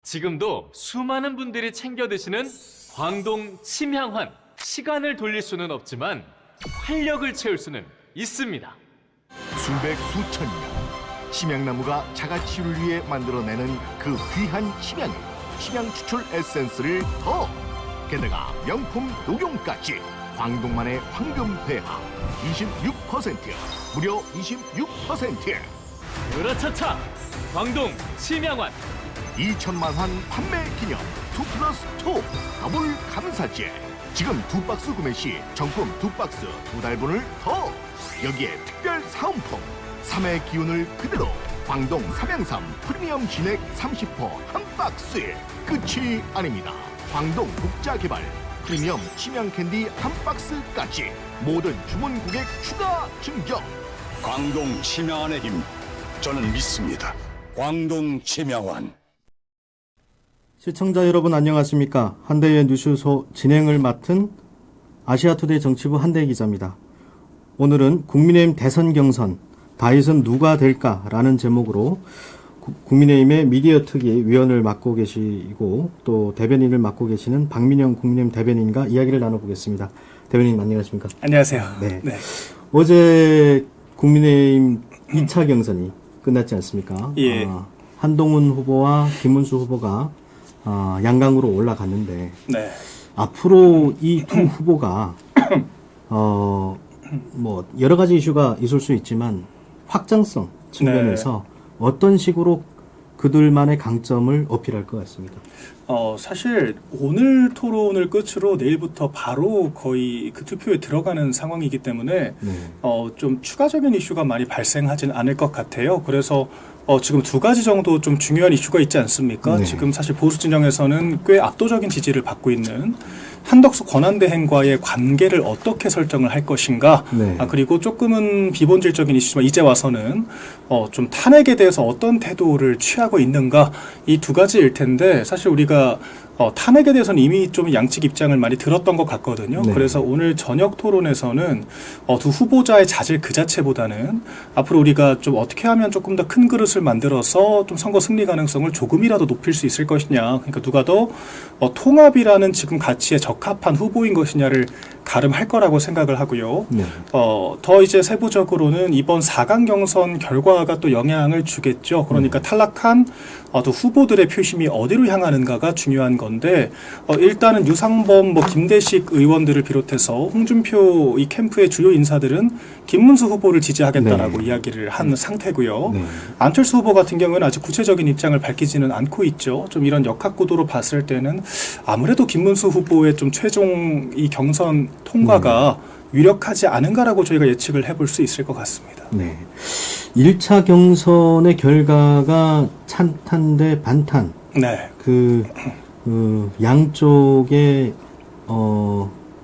지금도 수많은 분들이 챙겨 드시는 광동 침향환. 시간을 돌릴 수는 없지만 활력을 채울 수는 있습니다. 수백 수천 년 침향나무가 자가치유를 위해 만들어내는 그 귀한 침향 추출 에센스를 더 게다가 명품 녹용까지 광동만의 황금폐하 26% 무려 26%. 으라차차 광동 침향환. 2천만 환 판매 기념 2+2 더블 감사제. 지금 2박스 구매 시 정품 2박스 2달분을 더. 여기에 특별 사은품 3의 기운을 그대로 광동 삼양삼 프리미엄 진액 30% 한 박스에 끝이 아닙니다. 광동 독자개발 프리미엄 침향 캔디 한 박스까지 모든 주문 고객 추가 증정. 광동 침향환의 힘, 저는 믿습니다. 광동 침향환. 시청자 여러분 안녕하십니까. 한대의 뉴스소 진행을 맡은 아시아투데이 정치부 한대희 기자입니다. 오늘은 국민의힘 대선 경선 다윗은 누가 될까라는 제목으로 국민의힘의 미디어 특위 위원을 맡고 계시고 또 대변인을 맡고 계시는 박민영 국민의힘 대변인과 이야기를 나눠보겠습니다. 대변인 안녕하십니까? 안녕하세요. 네. 어제 국민의힘 2차 경선이 끝났지 않습니까? 예. 한동훈 후보와 김문수 후보가 양강으로 올라갔는데 네. 앞으로 이 두 후보가 뭐 여러 가지 이슈가 있을 수 있지만 확장성 측면에서 어떤 식으로 그들만의 강점을 어필할 것 같습니다. 사실 오늘 토론을 끝으로 내일부터 바로 거의 그 투표에 들어가는 상황이기 때문에 좀 추가적인 이슈가 많이 발생하지는 않을 것 같아요. 그래서 지금 두 가지 정도 좀 중요한 이슈가 있지 않습니까? 네. 지금 사실 보수 진영에서는 꽤 압도적인 지지를 받고 있는 한덕수 권한대행과의 관계를 어떻게 설정을 할 것인가. 네. 그리고 조금은 비본질적인 이슈지만 이제 와서는 좀 탄핵에 대해서 어떤 태도를 취하고 있는가, 이 두 가지일 텐데 사실 우리가 탄핵에 대해서는 이미 좀 양측 입장을 많이 들었던 것 같거든요. 네. 그래서 오늘 저녁 토론에서는 두 후보자의 자질 그 자체보다는 앞으로 우리가 좀 어떻게 하면 조금 더 큰 그릇을 만들어서 좀 선거 승리 가능성을 조금이라도 높일 수 있을 것이냐. 그러니까 누가 더 통합이라는 지금 가치에 적합한 후보인 것이냐를 가름할 거라고 생각을 하고요. 네. 더 이제 세부적으로는 이번 4강 경선 결과가 또 영향을 주겠죠. 그러니까 탈락한 또 후보들의 표심이 어디로 향하는가가 중요한 건데 일단은 유상범, 김대식 의원들을 비롯해서 홍준표 이 캠프의 주요 인사들은 김문수 후보를 지지하겠다라고 이야기를 한 상태고요. 네. 안철수 후보 같은 경우는 아직 구체적인 입장을 밝히지는 않고 있죠. 좀 이런 역학구도로 봤을 때는 아무래도 김문수 후보의 좀 최종 이 경선 통과가 유력하지 않은가라고 저희가 예측을 해볼 수 있을 것 같습니다. 네. 1차 경선의 결과가 찬탄 대 반탄. 네. 그 양쪽의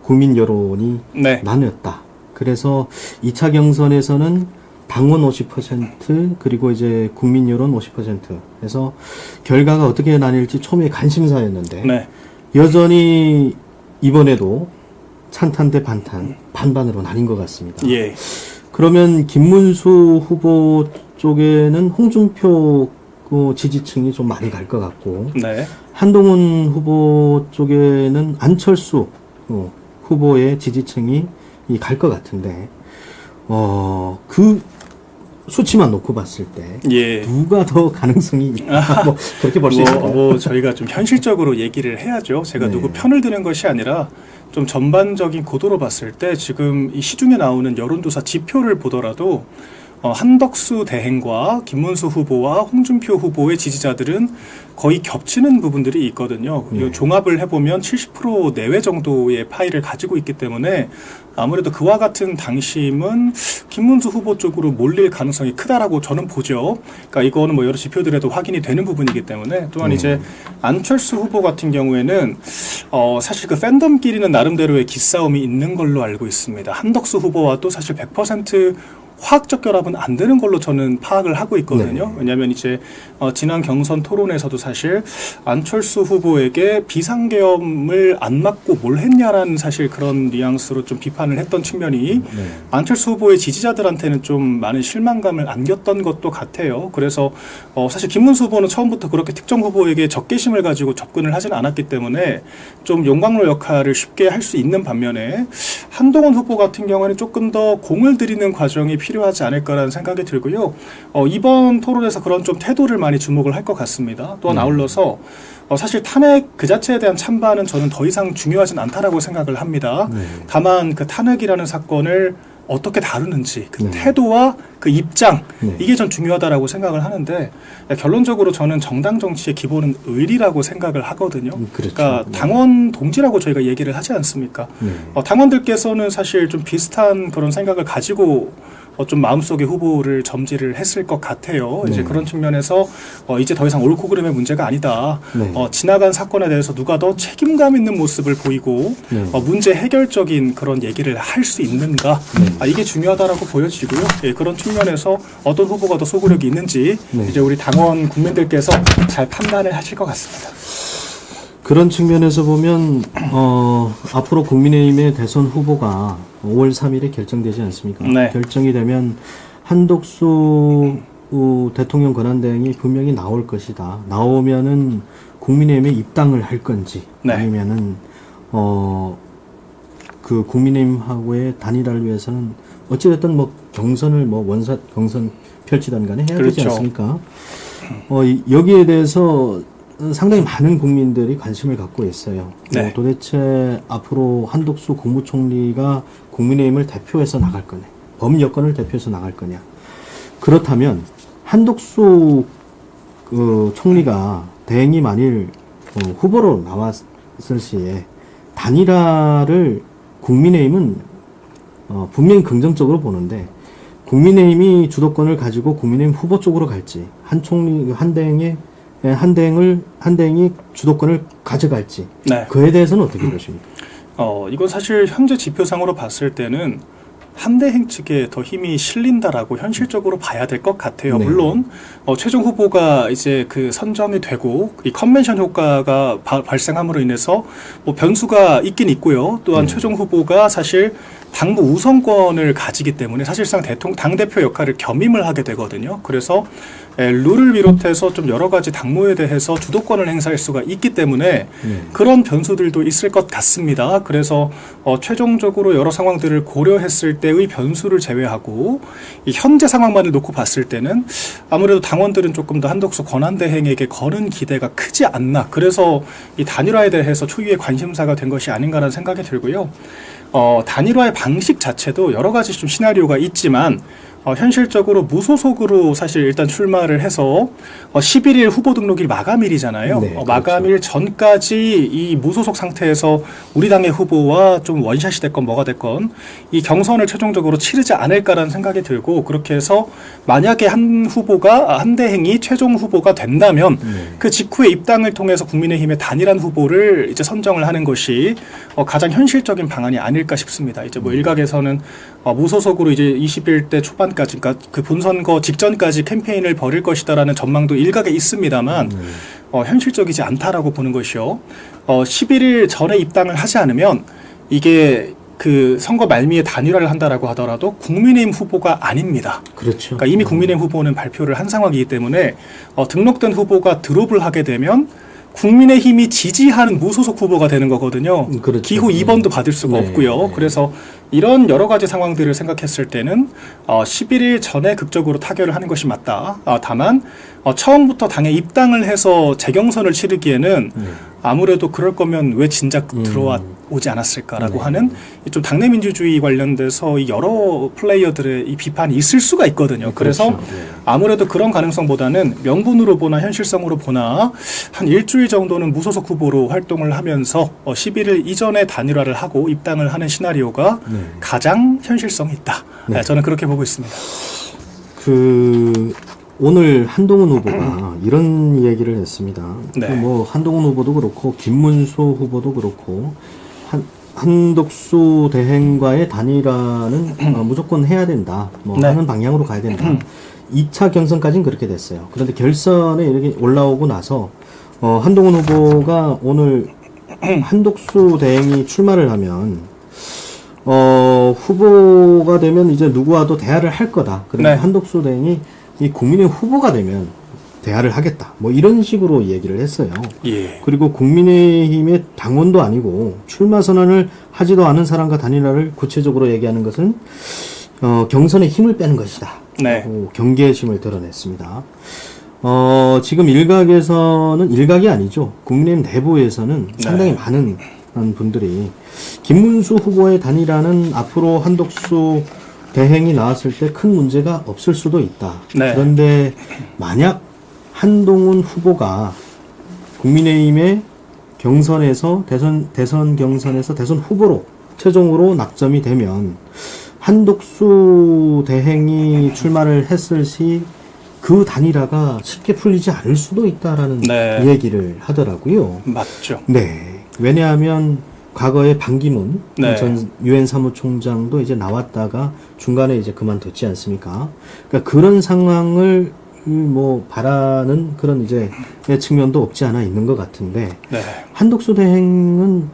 국민 여론이 네. 나뉘었다. 그래서 2차 경선에서는 당원 50% 그리고 이제 국민 여론 50% 해서 결과가 어떻게 나뉠지 처음에 관심사였는데 네. 여전히 이번에도 찬탄 대 반탄 반반으로 나뉜 것 같습니다. 예. 그러면 김문수 후보 쪽에는 홍준표 지지층이 좀 많이 갈 것 같고 네. 한동훈 후보 쪽에는 안철수 후보의 지지층이 갈 것 같은데 그 수치만 놓고 봤을 때 예. 누가 더 가능성이 있다 뭐 그렇게 볼 수 있을까요? 저희가 좀 현실적으로 얘기를 해야죠. 제가 네. 누구 편을 드는 것이 아니라 좀 전반적인 고도로 봤을 때 지금 이 시중에 나오는 여론조사 지표를 보더라도 한덕수 대행과 김문수 후보와 홍준표 후보의 지지자들은 거의 겹치는 부분들이 있거든요. 네. 종합을 해보면 70% 내외 정도의 파이를 가지고 있기 때문에 아무래도 그와 같은 당심은 김문수 후보 쪽으로 몰릴 가능성이 크다라고 저는 보죠. 그러니까 이거는 뭐 여러 지표들에도 확인이 되는 부분이기 때문에 또한 이제 안철수 후보 같은 경우에는 사실 그 팬덤끼리는 나름대로의 기싸움이 있는 걸로 알고 있습니다. 한덕수 후보와도 사실 100% 화학적 결합은 안 되는 걸로 저는 파악을 하고 있거든요. 네. 왜냐하면 이제 지난 경선 토론에서도 사실 안철수 후보에게 비상계엄을 안 맞고 뭘 했냐라는 사실 그런 뉘앙스로 좀 비판을 했던 측면이 안철수 후보의 지지자들한테는 좀 많은 실망감을 안겼던 것도 같아요. 그래서 사실 김문수 후보는 처음부터 그렇게 특정 후보에게 적개심을 가지고 접근을 하지는 않았기 때문에 좀 용광로 역할을 쉽게 할 수 있는 반면에 한동훈 후보 같은 경우에는 조금 더 공을 들이는 과정이 필요하지 않을까라는 생각이 들고요. 이번 토론에서 그런 좀 태도를 많이 주목을 할 것 같습니다. 또한 아울러서 사실 탄핵 그 자체에 대한 찬반은 저는 더 이상 중요하진 않다라고 생각을 합니다. 다만 그 탄핵이라는 사건을 어떻게 다루는지 그 태도와 그 입장 이게 전 중요하다라고 생각을 하는데 결론적으로 저는 정당 정치의 기본은 의리라고 생각을 하거든요. 그렇죠. 그러니까 당원 동지라고 저희가 얘기를 하지 않습니까? 당원들께서는 사실 좀 비슷한 그런 생각을 가지고 좀 마음속에 후보를 점지를 했을 것 같아요. 이제 그런 측면에서 이제 더 이상 옳고 그름의 문제가 아니다. 지나간 사건에 대해서 누가 더 책임감 있는 모습을 보이고 문제 해결적인 그런 얘기를 할 수 있는가 이게 중요하다라고 보여지고요. 예, 그런 측면에서 어떤 후보가 더 소구력이 있는지 이제 우리 당원 국민들께서 잘 판단을 하실 것 같습니다. 그런 측면에서 보면 앞으로 국민의힘의 대선 후보가 5월 3일에 결정되지 않습니까? 네. 결정이 되면 한덕수 대통령 권한대행이 분명히 나올 것이다. 나오면은 국민의힘에 입당을 할 건지 아니면은 그 국민의힘하고의 단일화를 위해서는 어찌됐든 뭐 경선을 원사 경선 펼치든 간에 해야 되지 않습니까? 여기에 대해서 상당히 많은 국민들이 관심을 갖고 있어요. 도대체 앞으로 한덕수 국무총리가 국민의힘을 대표해서 나갈 거냐, 범여권을 대표해서 나갈 거냐. 그렇다면 한덕수 총리가 대행이 만일 후보로 나왔을 시에 단일화를 국민의힘은 분명히 긍정적으로 보는데 국민의힘이 주도권을 가지고 국민의힘 후보 쪽으로 갈지 한 대행이 주도권을 가져갈지 그에 대해서는 어떻게 보십니까? 이건 사실 현재 지표상으로 봤을 때는 한대행 측에 더 힘이 실린다라고 현실적으로 봐야 될 것 같아요. 물론 최종 후보가 이제 그 선정이 되고 이 컨벤션 효과가 발생함으로 인해서 뭐 변수가 있긴 있고요. 또한 최종 후보가 사실 당부 우선권을 가지기 때문에 사실상 당대표 역할을 겸임을 하게 되거든요. 그래서 룰을 비롯해서 좀 여러 가지 당무에 대해서 주도권을 행사할 수가 있기 때문에 그런 변수들도 있을 것 같습니다. 그래서 최종적으로 여러 상황들을 고려했을 때의 변수를 제외하고 이 현재 상황만을 놓고 봤을 때는 아무래도 당원들은 조금 더 한덕수 권한대행에게 거는 기대가 크지 않나. 그래서 이 단일화에 대해서 초유의 관심사가 된 것이 아닌가라는 생각이 들고요. 단일화의 방식 자체도 여러 가지 좀 시나리오가 있지만 현실적으로 무소속으로 사실 일단 출마를 해서 11일 후보 등록일 마감일이잖아요. 마감일 전까지 이 무소속 상태에서 우리 당의 후보와 좀 원샷이 됐건 뭐가 됐건 이 경선을 최종적으로 치르지 않을까라는 생각이 들고 그렇게 해서 만약에 한 대행이 최종 후보가 된다면 그 직후에 입당을 통해서 국민의힘의 단일한 후보를 이제 선정을 하는 것이 가장 현실적인 방안이 아닐까 싶습니다. 이제 뭐 일각에서는 무소속으로 이제 21대 초반까지, 그러니까 그 본선거 직전까지 캠페인을 벌일 것이다라는 전망도 일각에 있습니다만 현실적이지 않다라고 보는 것이요. 11일 전에 입당을 하지 않으면 이게 그 선거 말미에 단일화를 한다라고 하더라도 국민의힘 후보가 아닙니다. 그렇죠. 그러니까 이미 국민의힘 후보는 발표를 한 상황이기 때문에 등록된 후보가 드롭을 하게 되면 국민의힘이 지지하는 무소속 후보가 되는 거거든요. 그렇죠. 기호 2번도 받을 수가 없고요. 그래서 이런 여러 가지 상황들을 생각했을 때는 11일 전에 극적으로 타결을 하는 것이 맞다. 다만 처음부터 당에 입당을 해서 재경선을 치르기에는 아무래도 그럴 거면 왜 진작 들어오지 않았을까라고 하는 좀 당내 민주주의 관련돼서 여러 플레이어들의 이 비판이 있을 수가 있거든요. 그래서 아무래도 그런 가능성보다는 명분으로 보나 현실성으로 보나 한 일주일 정도는 무소속 후보로 활동을 하면서 11일 이전에 단일화를 하고 입당을 하는 시나리오가 가장 현실성이 있다. 저는 그렇게 보고 있습니다. 오늘 한동훈 후보가 이런 얘기를 했습니다. 뭐 한동훈 후보도 그렇고 김문수 후보도 그렇고 한덕수 대행과의 단일화는 무조건 해야 된다. 네. 하는 방향으로 가야 된다. 2차 경선까지는 그렇게 됐어요. 그런데 결선에 이렇게 올라오고 나서 한동훈 후보가 오늘 한덕수 대행이 출마를 하면 후보가 되면 이제 누구와도 대화를 할 거다. 그러니까 네. 한덕수 대행이 이 국민의힘 후보가 되면 대화를 하겠다. 이런 식으로 얘기를 했어요. 예. 그리고 국민의힘의 당원도 아니고 출마 선언을 하지도 않은 사람과 단일화를 구체적으로 얘기하는 것은 경선에 힘을 빼는 것이다. 네. 경계심을 드러냈습니다. 지금 일각에서는 일각이 아니죠. 국민의힘 내부에서는 상당히 많은 분들이 김문수 후보의 단일화는 앞으로 한덕수 대행이 나왔을 때 큰 문제가 없을 수도 있다. 네. 그런데 만약 한동훈 후보가 국민의힘의 경선에서 대선 경선에서 대선 후보로 최종으로 낙점이 되면 한덕수 대행이 출마를 했을 시 그 단일화가 쉽게 풀리지 않을 수도 있다라는 네. 얘기를 하더라고요. 맞죠. 네. 왜냐하면 과거에 반기문 네. 전 유엔 사무총장도 이제 나왔다가 중간에 이제 그만뒀지 않습니까? 그러니까 그런 상황을 바라는 그런 이제 측면도 없지 않아 있는 것 같은데 네. 한덕수 대행은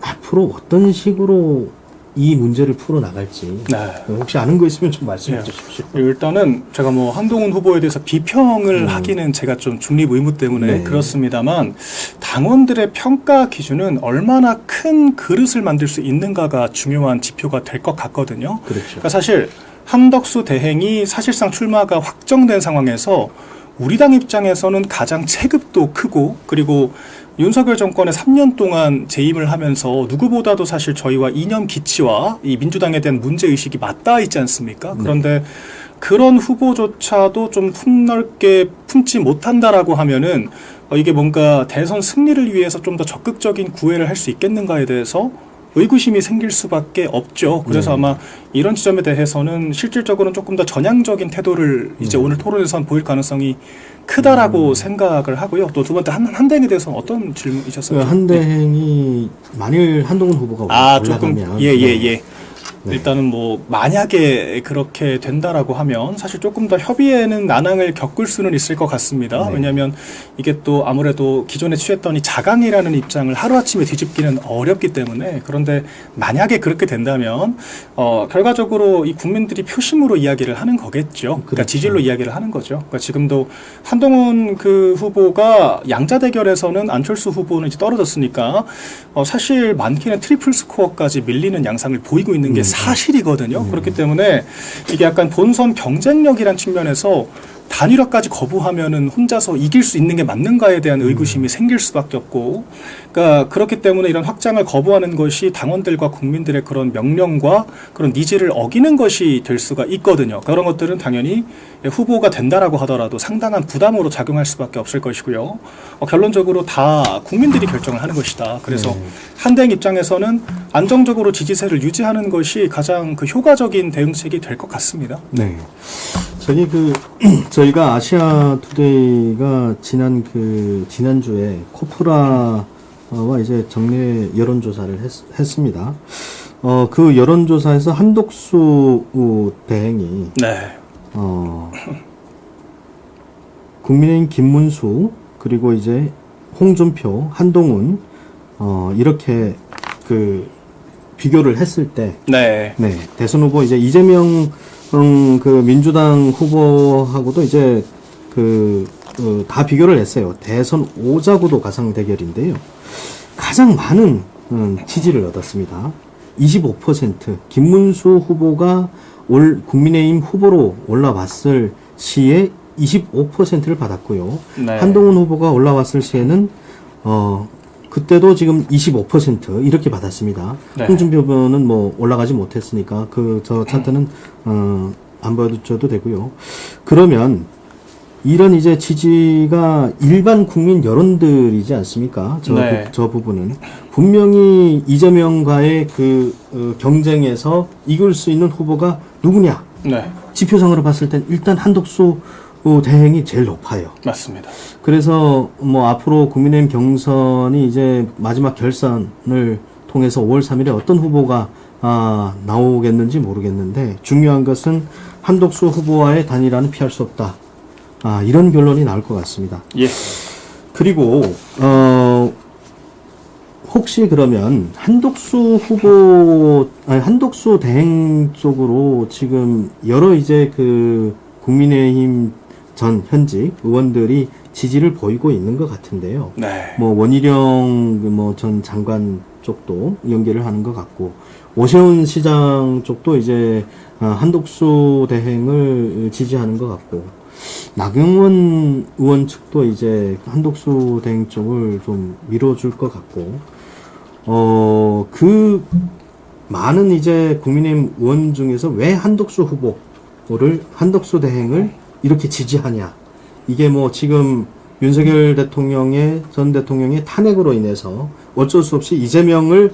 앞으로 어떤 식으로 이 문제를 풀어 나갈지 네. 혹시 아는 거 있으면 좀 말씀해 주십시오. 일단은 제가 한동훈 후보에 대해서 비평을 하기는 제가 좀 중립 의무 때문에 네. 그렇습니다만 당원들의 평가 기준은 얼마나 큰 그릇을 만들 수 있는가가 중요한 지표가 될 것 같거든요. 그렇죠. 그러니까 사실 한덕수 대행이 사실상 출마가 확정된 상황에서 우리 당 입장에서는 가장 체급도 크고 그리고 윤석열 정권의 3년 동안 재임을 하면서 누구보다도 사실 저희와 이념 기치와 이 민주당에 대한 문제의식이 맞닿아 있지 않습니까? 그런데 그런 후보조차도 좀 품넓게 품지 못한다라고 하면은 이게 뭔가 대선 승리를 위해서 좀 더 적극적인 구애를 할 수 있겠는가에 대해서 의구심이 생길 수밖에 없죠. 그래서 아마 이런 지점에 대해서는 실질적으로는 조금 더 전향적인 태도를 이제 오늘 토론에선 보일 가능성이 크다라고 생각을 하고요. 또 두 번째 한대행에 대해서 어떤 질문이셨어요? 한대행이 만일 한동훈 후보가 조금 올라가면 예. 일단은 만약에 그렇게 된다라고 하면 사실 조금 더 협의에는 난항을 겪을 수는 있을 것 같습니다. 왜냐하면 이게 또 아무래도 기존에 취했던 이 자강이라는 입장을 하루아침에 뒤집기는 어렵기 때문에 그런데 만약에 그렇게 된다면 결과적으로 이 국민들이 표심으로 이야기를 하는 거겠죠. 그러니까 그렇죠. 지지율로 이야기를 하는 거죠. 그러니까 지금도 한동훈 그 후보가 양자 대결에서는 안철수 후보는 이제 떨어졌으니까 사실 많게는 트리플 스코어까지 밀리는 양상을 보이고 있는 게 사실이거든요. 그렇기 때문에 이게 약간 본선 경쟁력이란 측면에서 단일화까지 거부하면은 혼자서 이길 수 있는 게 맞는가에 대한 의구심이 생길 수밖에 없고, 그러니까 그렇기 때문에 이런 확장을 거부하는 것이 당원들과 국민들의 그런 명령과 그런 니즈를 어기는 것이 될 수가 있거든요. 그런 것들은 당연히 후보가 된다라고 하더라도 상당한 부담으로 작용할 수밖에 없을 것이고요. 결론적으로 다 국민들이 결정을 하는 것이다. 그래서 한대행 입장에서는 안정적으로 지지세를 유지하는 것이 가장 그 효과적인 대응책이 될 것 같습니다. 네. 저희가 아시아 투데이가 지난주에 코프라와 이제 정례 여론조사를 했습니다. 그 여론조사에서 한덕수 대행이 국민의힘 김문수 그리고 이제 홍준표, 한동훈 이렇게 비교를 했을 때 대선 후보 이제 이재명 그 민주당 후보하고도 이제 다 비교를 했어요. 대선 오자구도 가상 대결인데요. 가장 많은 지지를 얻었습니다. 25%. 김문수 후보가 국민의힘 후보로 올라왔을 시에 25%를 받았고요. 한동훈 후보가 올라왔을 시에는 그때도 지금 25% 이렇게 받았습니다. 홍준표 후보는 올라가지 못했으니까 저 차트는 안 보여줘도 되고요. 그러면 이런 이제 지지가 일반 국민 여론들이지 않습니까? 저 부분은 분명히 이재명과의 경쟁에서 이길 수 있는 후보가 누구냐? 지표상으로 봤을 땐 일단 한덕수 대행이 제일 높아요. 맞습니다. 그래서 앞으로 국민의힘 경선이 이제 마지막 결선을 통해서 5월 3일에 어떤 후보가 나오겠는지 모르겠는데 중요한 것은 한독수 후보와의 단일화는 피할 수 없다. 이런 결론이 나올 것 같습니다. 예. 그리고 혹시 그러면 한독수 후보, 한독수 대행 쪽으로 지금 여러 이제 그 국민의힘 전 현직 의원들이 지지를 보이고 있는 것 같은데요. 네. 뭐 원희룡 전 장관 쪽도 연계를 하는 것 같고 오세훈 시장 쪽도 이제 한독수 대행을 지지하는 것 같고 나경원 의원 측도 이제 한독수 대행 쪽을 좀 밀어줄 것 같고 그 많은 이제 국민의힘 의원 중에서 왜 한독수 대행을 이렇게 지지하냐. 이게 뭐 지금 윤석열 전 대통령의 탄핵으로 인해서 어쩔 수 없이 이재명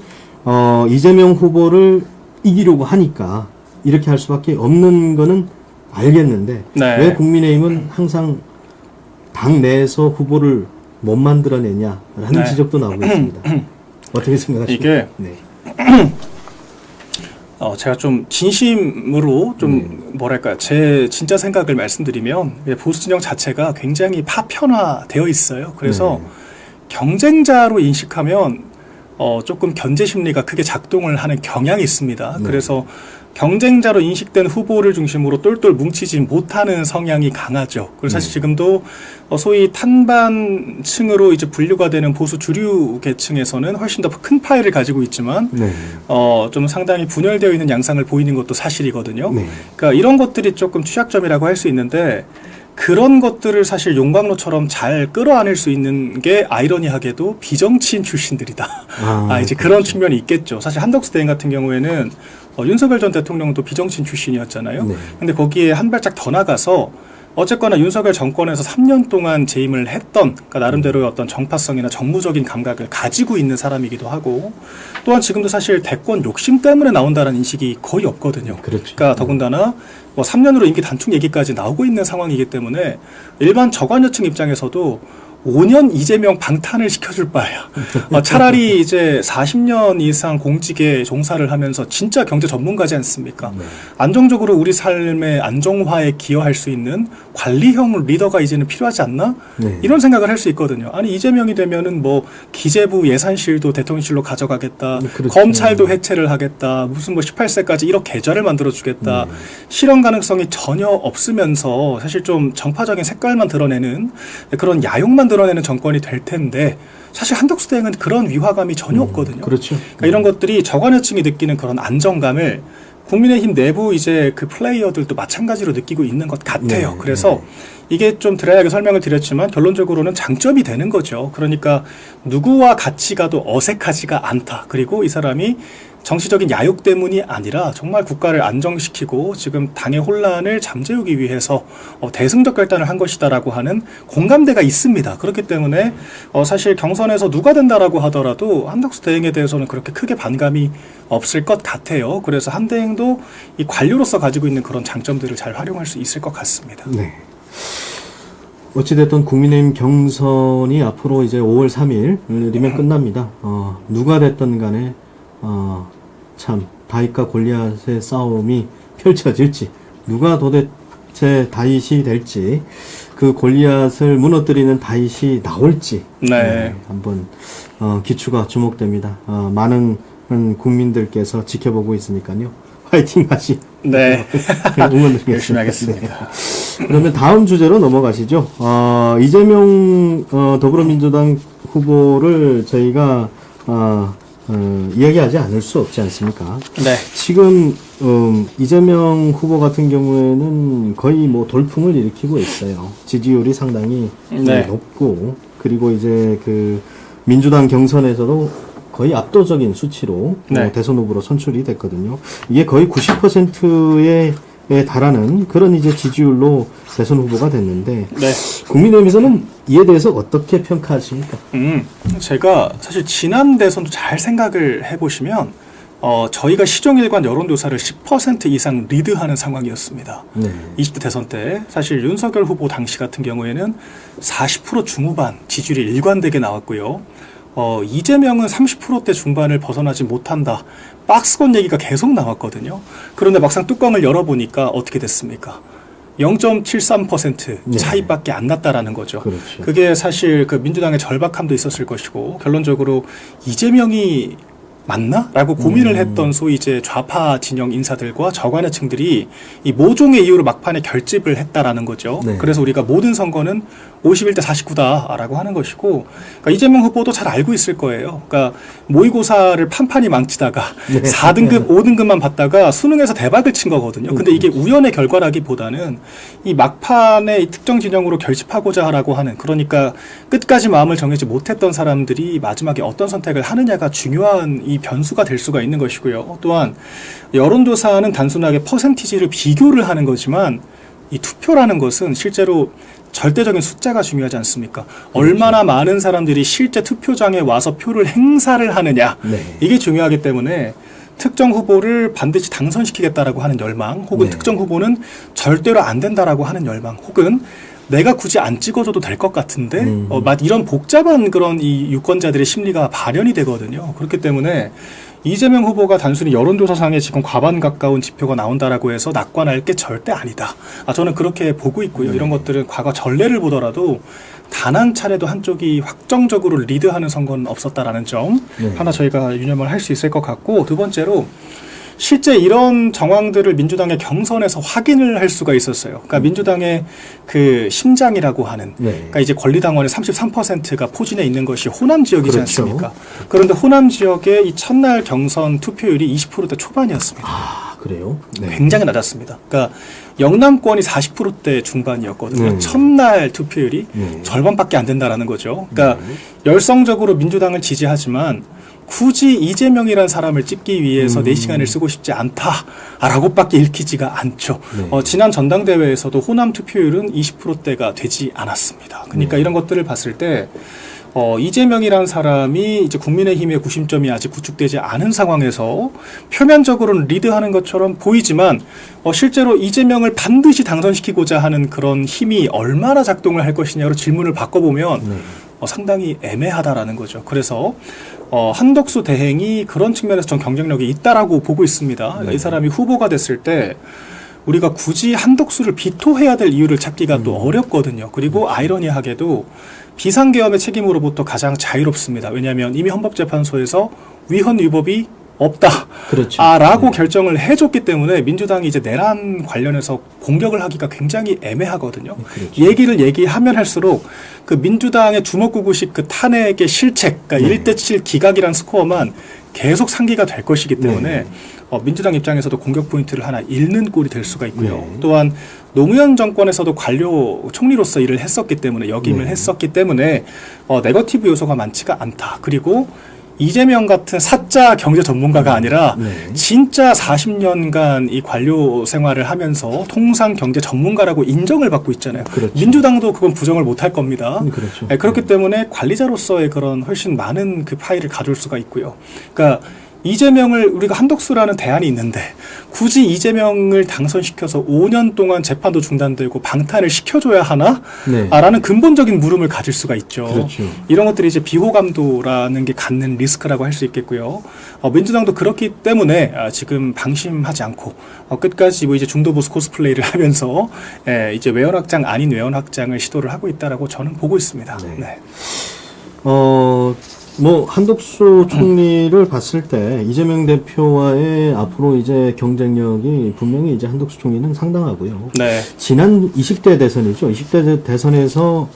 후보를 이기려고 하니까 이렇게 할 수밖에 없는 거는 알겠는데 네. 왜 국민의힘은 항상 당 내에서 후보를 못 만들어내냐라는 네. 지적도 나오고 있습니다. 어떻게 생각하십니까? 이게 네. 제가 좀 진심으로 좀 뭐랄까 제 진짜 생각을 말씀드리면 보수 진영 자체가 굉장히 파편화되어 있어요. 그래서 경쟁자로 인식하면 조금 견제 심리가 크게 작동을 하는 경향이 있습니다. 네. 그래서 경쟁자로 인식된 후보를 중심으로 똘똘 뭉치지 못하는 성향이 강하죠. 그래서 사실 지금도 소위 탄반층으로 이제 분류가 되는 보수 주류 계층에서는 훨씬 더 큰 파일을 가지고 있지만 네. 좀 상당히 분열되어 있는 양상을 보이는 것도 사실이거든요. 네. 그러니까 이런 것들이 조금 취약점이라고 할 수 있는데 그런 것들을 사실 용광로처럼 잘 끌어안을 수 있는 게 아이러니하게도 비정치인 출신들이다. 이제 그런 측면이 있겠죠. 사실 한덕수 대행 같은 경우에는 윤석열 전 대통령도 비정치인 출신이었잖아요. 네. 근데 거기에 한 발짝 더 나가서 어쨌거나 윤석열 정권에서 3년 동안 재임을 했던 그러니까 나름대로의 어떤 정파성이나 정무적인 감각을 가지고 있는 사람이기도 하고 또한 지금도 사실 대권 욕심 때문에 나온다는 인식이 거의 없거든요. 그렇죠. 그러니까 더군다나 3년으로 임기 단축 얘기까지 나오고 있는 상황이기 때문에 일반 저관여층 입장에서도 5년 이재명 방탄을 시켜줄 바야. 차라리 이제 40년 이상 공직에 종사를 하면서 진짜 경제 전문가지 않습니까? 네. 안정적으로 우리 삶의 안정화에 기여할 수 있는 관리형 리더가 이제는 필요하지 않나? 네. 이런 생각을 할 수 있거든요. 아니 이재명이 되면은 뭐 기재부 예산실도 대통령실로 가져가겠다. 그렇죠. 검찰도 해체를 하겠다. 무슨 뭐 18세까지 1억 계좌를 만들어주겠다. 실현 가능성이 전혀 없으면서 사실 좀 정파적인 색깔만 드러내는 그런 야욕만 드러내는 정권이 될 텐데 사실 한덕수 대행은 그런 위화감이 전혀 없거든요. 그렇죠. 그러니까 이런 것들이 저관여층이 느끼는 그런 안정감을 국민의힘 내부 이제 그 플레이어들도 마찬가지로 느끼고 있는 것 같아요. 네, 그래서 이게 좀 드라이하게 설명을 드렸지만 결론적으로는 장점이 되는 거죠. 그러니까 누구와 같이 가도 어색하지가 않다. 그리고 이 사람이 정치적인 야욕 때문이 아니라 정말 국가를 안정시키고 지금 당의 혼란을 잠재우기 위해서 대승적 결단을 한 것이다라고 하는 공감대가 있습니다. 그렇기 때문에 사실 경선에서 누가 된다라고 하더라도 한덕수 대행에 대해서는 그렇게 크게 반감이 없을 것 같아요. 그래서 한 대행도 이 관료로서 가지고 있는 그런 장점들을 잘 활용할 수 있을 것 같습니다. 네. 어찌됐든 국민의힘 경선이 앞으로 이제 5월 3일이면 끝납니다. 누가 됐든 간에 참 다윗과 골리앗의 싸움이 펼쳐질지 누가 도대체 다윗이 될지 그 골리앗을 무너뜨리는 다윗이 나올지 한번 기추가 주목됩니다. 많은 국민들께서 지켜보고 있으니까요. 화이팅 하시. 네. 응원드리겠습니다. 열심히 하겠습니다. 네. 그러면 다음 주제로 넘어가시죠. 이재명 더불어민주당 후보를 저희가 이야기하지 않을 수 없지 않습니까? 네. 지금 이재명 후보 같은 경우에는 거의 뭐 돌풍을 일으키고 있어요. 지지율이 상당히 높고 그리고 이제 그 민주당 경선에서도 거의 압도적인 수치로 대선 후보로 선출이 됐거든요. 이게 거의 90%에 달하는 그런 이제 지지율로 대선 후보가 됐는데 국민의힘에서는 이에 대해서 어떻게 평가하십니까? 제가 사실 지난 대선도 잘 생각을 해보시면 저희가 시종일관 여론조사를 10% 이상 리드하는 상황이었습니다. 20대 대선 때 사실 윤석열 후보 당시 같은 경우에는 40% 중후반 지지율이 일관되게 나왔고요. 이재명은 30%대 중반을 벗어나지 못한다. 박스권 얘기가 계속 나왔거든요. 그런데 막상 뚜껑을 열어보니까 어떻게 됐습니까? 0.73% 네. 차이밖에 안 났다라는 거죠. 그렇죠. 그게 사실 그 민주당의 절박함도 있었을 것이고 결론적으로 이재명이 맞나? 라고 고민을 했던 소위 이제 좌파 진영 인사들과 저간의 층들이 이 모종의 이유로 막판에 결집을 했다라는 거죠. 네. 그래서 우리가 모든 선거는 51대 49다라고 하는 것이고, 그러니까 이재명 후보도 잘 알고 있을 거예요. 그러니까 모의고사를 판판히 망치다가 네. 4등급, 5등급만 받다가 수능에서 대박을 친 거거든요. 근데 이게 우연의 결과라기보다는 이 막판에 이 특정 진영으로 결집하고자 하라고 하는, 그러니까 끝까지 마음을 정하지 못했던 사람들이 마지막에 어떤 선택을 하느냐가 중요한 이 변수가 될 수가 있는 것이고요. 또한 여론조사는 단순하게 퍼센티지를 비교를 하는 거지만 이 투표라는 것은 실제로 절대적인 숫자가 중요하지 않습니까? 얼마나 많은 사람들이 실제 투표장에 와서 표를 행사를 하느냐, 네. 이게 중요하기 때문에 특정 후보를 반드시 당선시키겠다라고 하는 열망, 혹은 네. 특정 후보는 절대로 안 된다라고 하는 열망, 혹은 내가 굳이 안 찍어줘도 될 것 같은데 이런 복잡한 그런 이 유권자들의 심리가 발현이 되거든요. 그렇기 때문에 이재명 후보가 단순히 여론조사상에 지금 과반 가까운 지표가 나온다라고 해서 낙관할 게 절대 아니다. 저는 그렇게 보고 있고요. 이런 것들은 과거 전례를 보더라도 단 한 차례도 한쪽이 확정적으로 리드하는 선거는 없었다라는 점 하나 저희가 유념을 할 수 있을 것 같고, 두 번째로 실제 이런 정황들을 민주당의 경선에서 확인을 할 수가 있었어요. 그러니까 민주당의 그 심장이라고 하는, 네. 그러니까 이제 권리당원의 33%가 포진해 있는 것이 호남 지역이지 그렇죠. 않습니까? 그런데 호남 지역의 이 첫날 경선 투표율이 20%대 초반이었습니다. 그래요? 네. 굉장히 낮았습니다. 그러니까 영남권이 40%대 중반이었거든요. 첫날 투표율이 절반밖에 안 된다라는 거죠. 그러니까 열성적으로 민주당을 지지하지만 굳이 이재명이라는 사람을 찍기 위해서 4시간을 쓰고 싶지 않다라고밖에 읽히지가 않죠. 지난 전당대회에서도 호남 투표율은 20%대가 되지 않았습니다. 그러니까 이런 것들을 봤을 때 이재명이라는 사람이 이제 국민의힘의 구심점이 아직 구축되지 않은 상황에서 표면적으로는 리드하는 것처럼 보이지만 실제로 이재명을 반드시 당선시키고자 하는 그런 힘이 얼마나 작동을 할 것이냐로 질문을 바꿔보면 상당히 애매하다라는 거죠. 그래서 한덕수 대행이 그런 측면에서 전 경쟁력이 있다라고 보고 있습니다. 이 사람이 후보가 됐을 때 우리가 굳이 한덕수를 비토해야 될 이유를 찾기가 또 어렵거든요. 그리고 아이러니하게도 비상계엄의 책임으로부터 가장 자유롭습니다. 왜냐하면 이미 헌법재판소에서 위헌 위법이 없다. 그렇죠. 라고 결정을 해줬기 때문에 민주당이 이제 내란 관련해서 공격을 하기가 굉장히 애매하거든요. 그렇죠. 얘기를 얘기하면 할수록 그 민주당의 주먹구구식 그 탄핵의 실책, 그러니까 1대7 기각이란 스코어만 계속 상기가 될 것이기 때문에 민주당 입장에서도 공격 포인트를 하나 잃는 꼴이 될 수가 있고요. 또한 노무현 정권에서도 관료 총리로서 일을 했었기 때문에 역임을 했었기 때문에 네거티브 요소가 많지가 않다. 그리고 이재명 같은 사짜 경제 전문가가 아니라 진짜 40년간 이 관료 생활을 하면서 통상 경제 전문가라고 인정을 받고 있잖아요. 그렇죠. 민주당도 그건 부정을 못할 겁니다. 그렇죠. 그렇기 때문에 관리자로서의 그런 훨씬 많은 그 파일을 가져올 수가 있고요. 그러니까 이재명을 우리가 한덕수라는 대안이 있는데 굳이 이재명을 당선시켜서 5년 동안 재판도 중단되고 방탄을 시켜줘야 하나? 라는 근본적인 물음을 가질 수가 있죠. 그렇죠. 이런 것들이 이제 비호감도라는 게 갖는 리스크라고 할 수 있겠고요. 민주당도 그렇기 때문에 지금 방심하지 않고 끝까지 뭐 이제 중도 보수 코스플레이를 하면서 이제 외연 확장 아닌 외연 확장을 시도를 하고 있다라고 저는 보고 있습니다. 네. 한덕수 총리를 봤을 때 이재명 대표와의 앞으로 이제 경쟁력이 분명히 이제 한덕수 총리는 상당하고요. 네. 지난 20대 대선이죠. 20대 대선에서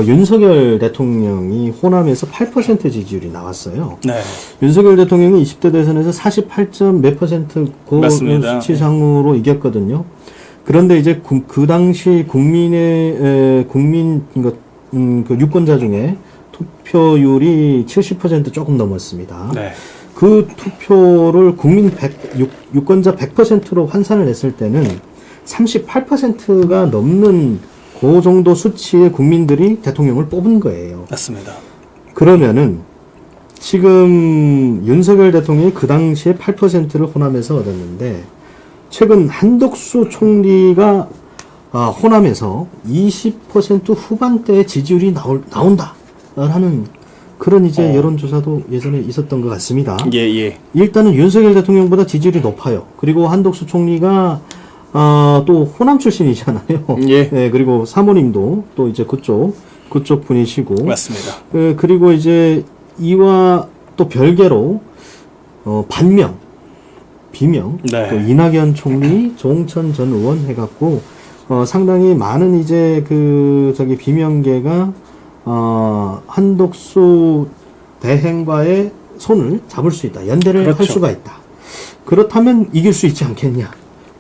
윤석열 대통령이 호남에서 8% 지지율이 나왔어요. 네. 윤석열 대통령이 20대 대선에서 48몇 %그 맞습니다. 수치상으로 이겼거든요. 그런데 이제 그 당시 그 유권자 중에 투표율이 70% 조금 넘었습니다. 네. 그 투표를 유권자 100%로 환산을 했을 때는 38%가 넘는 그 정도 수치의 국민들이 대통령을 뽑은 거예요. 맞습니다. 그러면은 지금 윤석열 대통령이 그 당시에 8%를 호남에서 얻었는데 최근 한덕수 총리가 호남에서 20% 후반대의 지지율이 나온다. 라는 그런 이제 여론조사도 예전에 있었던 것 같습니다. 예. 일단은 윤석열 대통령보다 지지율이 높아요. 그리고 한덕수 총리가 또 호남 출신이잖아요. 예. 네, 그리고 사모님도 또 이제 그쪽 분이시고. 맞습니다. 그리고 이제 이와 또 별개로 비명, 네. 또 이낙연 총리, 조홍천 전 의원 해갖고 상당히 많은 이제 비명계가 한덕수 대행과의 손을 잡을 수 있다. 연대를 할 그렇죠. 수가 있다. 그렇다면 이길 수 있지 않겠냐.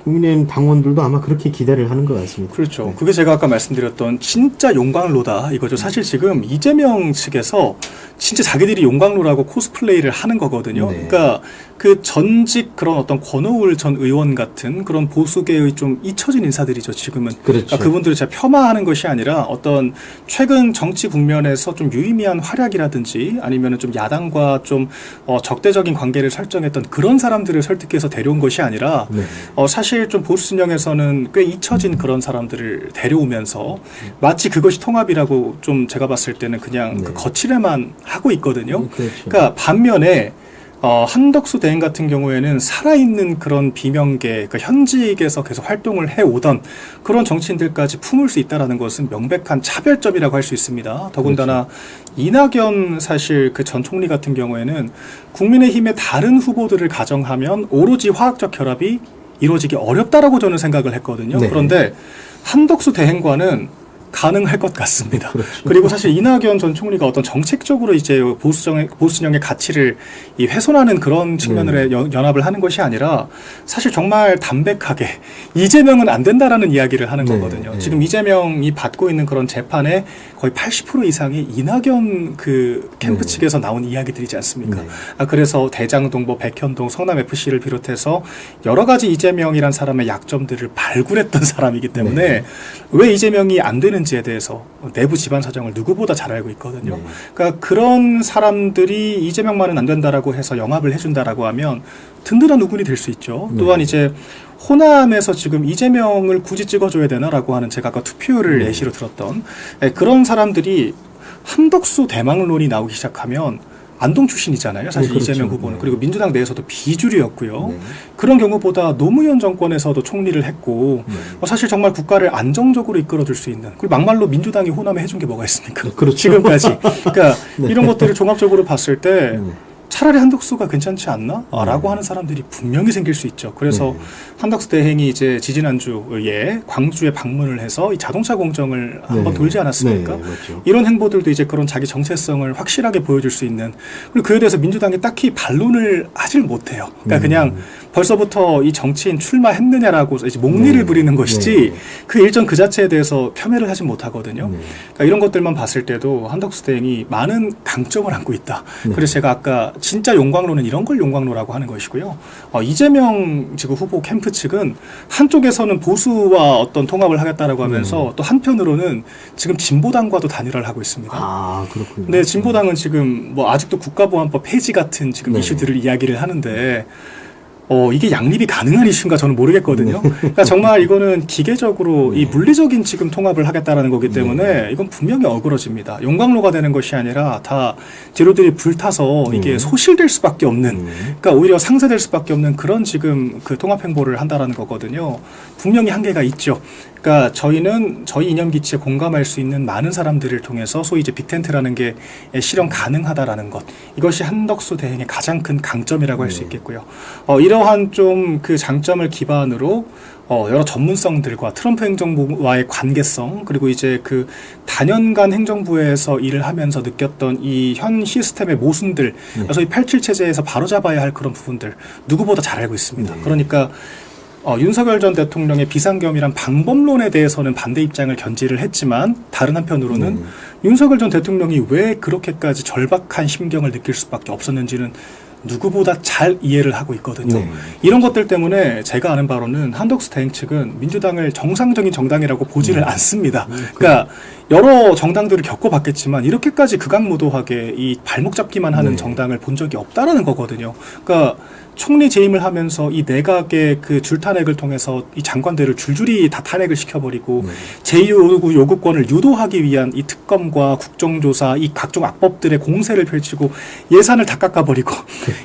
국민의힘 당원들도 아마 그렇게 기대를 하는 것 같습니다. 그렇죠. 그게 제가 아까 말씀드렸던 진짜 용광로다 이거죠. 사실 지금 이재명 측에서 진짜 자기들이 용광로라고 코스플레이를 하는 거거든요. 네. 그러니까 그 전직 그런 어떤 권오울 전 의원 같은 그런 보수계의 좀 잊혀진 인사들이죠. 지금은. 그렇죠. 그러니까 그분들을 제가 폄하하는 것이 아니라 어떤 최근 정치 국면에서 좀 유의미한 활약이라든지 아니면은 좀 야당과 좀 적대적인 관계를 설정했던 그런 사람들을 설득해서 데려온 것이 아니라 네. 사실 좀 보수 진영에서는 꽤 잊혀진 그런 사람들을 데려오면서 마치 그것이 통합이라고 좀 제가 봤을 때는 그냥 네. 그 거칠에만 하고 있거든요. 그렇죠. 그러니까 반면에 한덕수 대행 같은 경우에는 살아있는 그런 비명계, 그러니까 현직에서 계속 활동을 해오던 그런 정치인들까지 품을 수 있다는 것은 명백한 차별점이라고 할 수 있습니다. 더군다나 이낙연 사실 그 전 총리 같은 경우에는 국민의힘의 다른 후보들을 가정하면 오로지 화학적 결합이 이루어지기 어렵다라고 저는 생각을 했거든요. 네. 그런데 한덕수 대행과는 가능할 것 같습니다. 그렇죠. 그리고 사실 이낙연 전 총리가 어떤 정책적으로 이제 보수 진영의 가치를 훼손하는 그런 측면을 연합을 하는 것이 아니라 사실 정말 담백하게 이재명은 안 된다라는 이야기를 하는 네, 거거든요. 네. 지금 이재명이 받고 있는 그런 재판의 거의 80% 이상이 이낙연 그 캠프 네. 측에서 나온 이야기들이지 않습니까? 네. 그래서 대장동, 백현동, 성남FC를 비롯해서 여러 가지 이재명이란 사람의 약점들을 발굴했던 사람이기 때문에 네. 왜 이재명이 안 되는지에 대해서 내부 집안 사정을 누구보다 잘 알고 있거든요. 네. 그러니까 그런 사람들이 이재명만은 안 된다라고 해서 영합을 해준다라고 하면 든든한 우군이 될 수 있죠. 네. 또한 이제 호남에서 지금 이재명을 굳이 찍어줘야 되나라고 하는 제가 아까 투표를 예시로 들었던 그런 사람들이 한덕수 대망론이 나오기 시작하면 안동 출신이잖아요. 사실 그렇죠. 이재명 후보는. 네. 그리고 민주당 내에서도 비주류였고요. 네. 그런 경우보다 노무현 정권에서도 총리를 했고 사실 정말 국가를 안정적으로 이끌어줄 수 있는 그리고 막말로 민주당이 호남에 해준 게 뭐가 있습니까? 그렇죠. 지금까지. 그러니까 이런 것들을 종합적으로 봤을 때 네. 차라리 한덕수가 괜찮지 않나? 라고 하는 사람들이 분명히 생길 수 있죠. 그래서 한덕수 대행이 이제 지지난주에 광주에 방문을 해서 이 자동차 공정을 한번 돌지 않았습니까? 네, 맞죠. 이런 행보들도 이제 그런 자기 정체성을 확실하게 보여줄 수 있는 그리고 그에 대해서 민주당이 딱히 반론을 하질 못해요. 그러니까 그냥 벌써부터 이 정치인 출마했느냐라고 이제 목리를 네. 부리는 것이지 네. 그 일정 그 자체에 대해서 폄훼를 하지 못하거든요. 네. 그러니까 이런 것들만 봤을 때도 한덕수 대행이 많은 강점을 안고 있다. 네. 그래서 제가 아까 진짜 용광로는 이런 걸 용광로라고 하는 것이고요. 이재명 지금 후보 캠프 측은 한쪽에서는 보수와 어떤 통합을 하겠다라고 하면서 또 한편으로는 지금 진보당과도 단일화를 하고 있습니다. 아, 그렇군요. 근데 진보당은 지금 뭐 아직도 국가보안법 폐지 같은 지금 네. 이슈들을 이야기를 하는데 이게 양립이 가능한 이슈인가 저는 모르겠거든요. 그러니까 정말 이거는 기계적으로 이 물리적인 지금 통합을 하겠다라는 거기 때문에 이건 분명히 어그러집니다. 용광로가 되는 것이 아니라 다 재료들이 불타서 이게 소실될 수밖에 없는, 그러니까 오히려 상쇄될 수밖에 없는 그런 지금 그 통합 행보를 한다라는 거거든요. 분명히 한계가 있죠. 그러니까 저희는 저희 이념 기치에 공감할 수 있는 많은 사람들을 통해서 소위 이제 빅텐트라는 게 실현 가능하다라는 것. 이것이 한덕수 대행의 가장 큰 강점이라고 할 수 있겠고요. 이러한 좀 그 장점을 기반으로 여러 전문성들과 트럼프 행정부와의 관계성 그리고 이제 그 다년간 행정부에서 일을 하면서 느꼈던 이 현 시스템의 모순들, 소위 87 체제에서 바로잡아야 할 그런 부분들 누구보다 잘 알고 있습니다. 그러니까 윤석열 전 대통령의 비상겸이란 방법론에 대해서는 반대 입장을 견지를 했지만 다른 한편으로는 윤석열 전 대통령이 왜 그렇게까지 절박한 심경을 느낄 수밖에 없었는지는 누구보다 잘 이해를 하고 있거든요. 네. 이런 것들 때문에 제가 아는 바로는 한덕수 대행 측은 민주당을 정상적인 정당이라고 보지를 않습니다. 그러니까 여러 정당들을 겪어봤겠지만 이렇게까지 극악무도하게 이 발목 잡기만 하는 네. 정당을 본 적이 없다라는 거거든요. 그러니까 총리 재임을 하면서 이 내각의 그 줄탄핵을 통해서 이 장관들을 줄줄이 다 탄핵을 시켜버리고 제2요구 요구권을 유도하기 위한 이 특검과 국정조사 이 각종 악법들의 공세를 펼치고 예산을 다 깎아버리고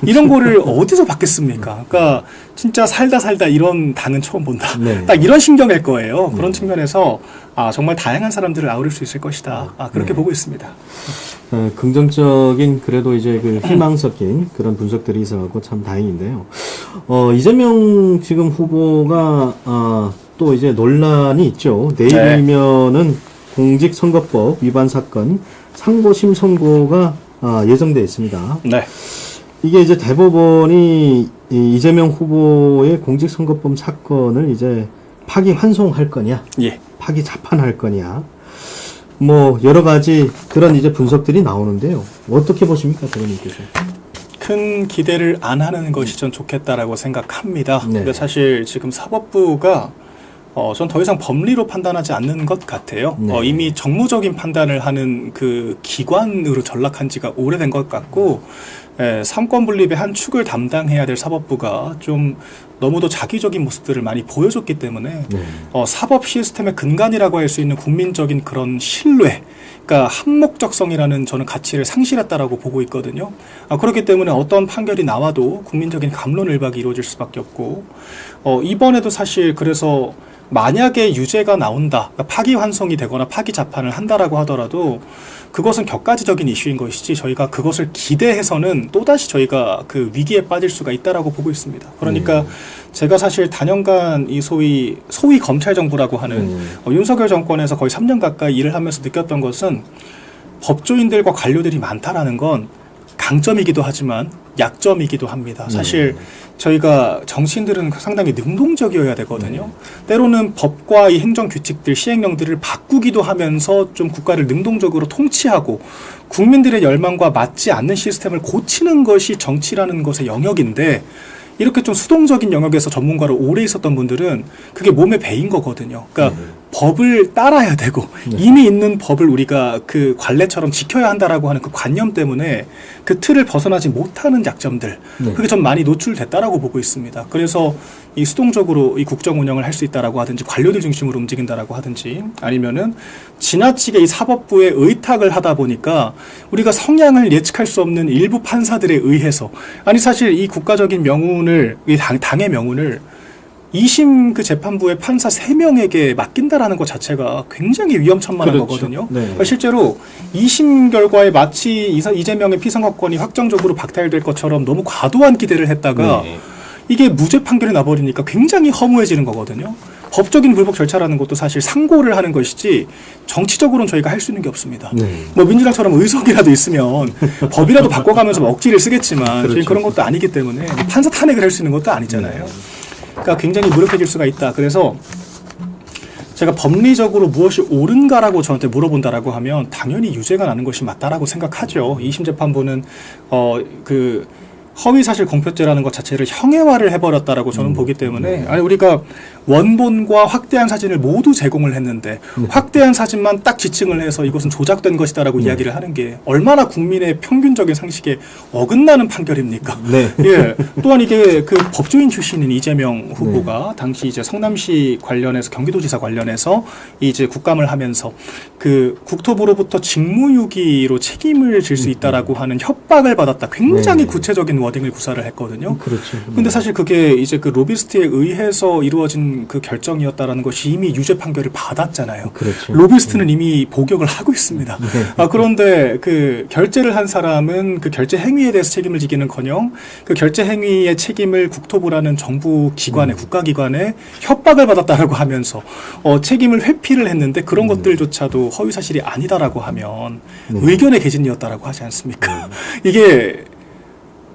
이런 거를 어디서 받겠습니까? 그러니까 진짜 살다 이런 당은 처음 본다. 네. 딱 이런 심경일 거예요. 그런 측면에서 정말 다양한 사람들을 아우를 수 있을 것이다. 그렇게 보고 있습니다. 긍정적인 그래도 이제 그 희망 섞인 그런 분석들이 있어갖고 참 다행인데요. 이재명 지금 후보가 또 이제 논란이 있죠. 내일이면은 공직선거법 위반 사건 상고심 선고가 예정돼 있습니다. 네. 이게 이제 대법원이 이 이재명 후보의 공직선거법 사건을 이제 파기 환송할 거냐, 예. 파기 재판할 거냐, 뭐 여러 가지 그런 이제 분석들이 나오는데요. 어떻게 보십니까, 대표님께서? 큰 기대를 안 하는 것이 전 좋겠다라고 생각합니다. 네. 근데 사실 지금 사법부가 전 더 이상 법리로 판단하지 않는 것 같아요. 네. 이미 정무적인 판단을 하는 그 기관으로 전락한 지가 오래된 것 같고, 삼권 분립의 한 축을 담당해야 될 사법부가 좀 너무도 자기적인 모습들을 많이 보여줬기 때문에 네. 사법 시스템의 근간이라고 할 수 있는 국민적인 그런 신뢰, 그러니까 한목적성이라는 저는 가치를 상실했다라고 보고 있거든요. 그렇기 때문에 어떤 판결이 나와도 국민적인 갑론을박이 이루어질 수밖에 없고, 이번에도 사실 그래서 만약에 유죄가 나온다, 그러니까 파기환송이 되거나 파기자판을 한다라고 하더라도 그것은 격가지적인 이슈인 것이지 저희가 그것을 기대해서는 또다시 저희가 그 위기에 빠질 수가 있다라고 보고 있습니다. 그러니까 제가 사실 단연간 이 소위 검찰 정부라고 하는 윤석열 정권에서 거의 3년 가까이 일을 하면서 느꼈던 것은 법조인들과 관료들이 많다라는 건 강점이기도 하지만 약점이기도 합니다. 사실 저희가 정치인들은 상당히 능동적이어야 되거든요. 때로는 법과 이 행정규칙들, 시행령들을 바꾸기도 하면서 좀 국가를 능동적으로 통치하고 국민들의 열망과 맞지 않는 시스템을 고치는 것이 정치라는 것의 영역인데, 이렇게 좀 수동적인 영역에서 전문가로 오래 있었던 분들은 그게 몸에 배인 거거든요. 그러니까 법을 따라야 되고 이미 있는 법을 우리가 그 관례처럼 지켜야 한다라고 하는 그 관념 때문에 그 틀을 벗어나지 못하는 약점들, 그게 좀 많이 노출됐다라고 보고 있습니다. 그래서 이 수동적으로 이 국정 운영을 할 수 있다라고 하든지 관료들 중심으로 움직인다라고 하든지, 아니면은 지나치게 이 사법부에 의탁을 하다 보니까 우리가 성향을 예측할 수 없는 일부 판사들에 의해서, 아니 사실 이 국가적인 명운을, 이 당의 명운을 2심 그 재판부의 판사 3명에게 맡긴다라는 것 자체가 굉장히 위험천만한 그렇죠. 거거든요. 네. 그러니까 실제로 2심 결과에 마치 이재명의 피선거권이 확정적으로 박탈될 것처럼 너무 과도한 기대를 했다가 이게 무죄 판결이 나버리니까 굉장히 허무해지는 거거든요. 법적인 불복 절차라는 것도 사실 상고를 하는 것이지 정치적으로는 저희가 할 수 있는 게 없습니다. 뭐 민주당처럼 의석이라도 있으면 법이라도 바꿔가면서 억지를 쓰겠지만 저희 그런 것도 아니기 때문에 판사 탄핵을 할 수 있는 것도 아니잖아요. 그러니까 굉장히 무력해질 수가 있다. 그래서 제가 법리적으로 무엇이 옳은가라고 저한테 물어본다라고 하면 당연히 유죄가 나는 것이 맞다라고 생각하죠. 2심 재판부는 그 허위사실 공표죄라는 것 자체를 형해화를 해버렸다라고 저는 보기 때문에, 아니 우리가 원본과 확대한 사진을 모두 제공을 했는데 확대한 사진만 딱 지칭을 해서 이것은 조작된 것이다라고 이야기를 하는 게 얼마나 국민의 평균적인 상식에 어긋나는 판결입니까? 예. 또한 이게 그 법조인 출신인 이재명 후보가 당시 이제 성남시 관련해서 경기도지사 관련해서 이제 국감을 하면서 그 국토부로부터 직무유기로 책임을 질 수 있다라고 하는 협박을 받았다. 굉장히 구체적인 워딩을 구사를 했거든요. 그렇죠. 근데 사실 그게 이제 그 로비스트에 의해서 이루어진 그 결정이었다라는 것이 이미 유죄 판결을 받았잖아요. 그렇죠. 로비스트는 이미 복역을 하고 있습니다. 그런데 그 결재를 한 사람은 그 결재 행위에 대해서 책임을 지기는커녕 그 결재 행위의 책임을 국토부라는 정부 기관에 국가기관에 협박을 받았다라고 하면서 책임을 회피를 했는데 그런 것들조차도 허위 사실이 아니다라고 하면 의견의 개진이었다라고 하지 않습니까? 이게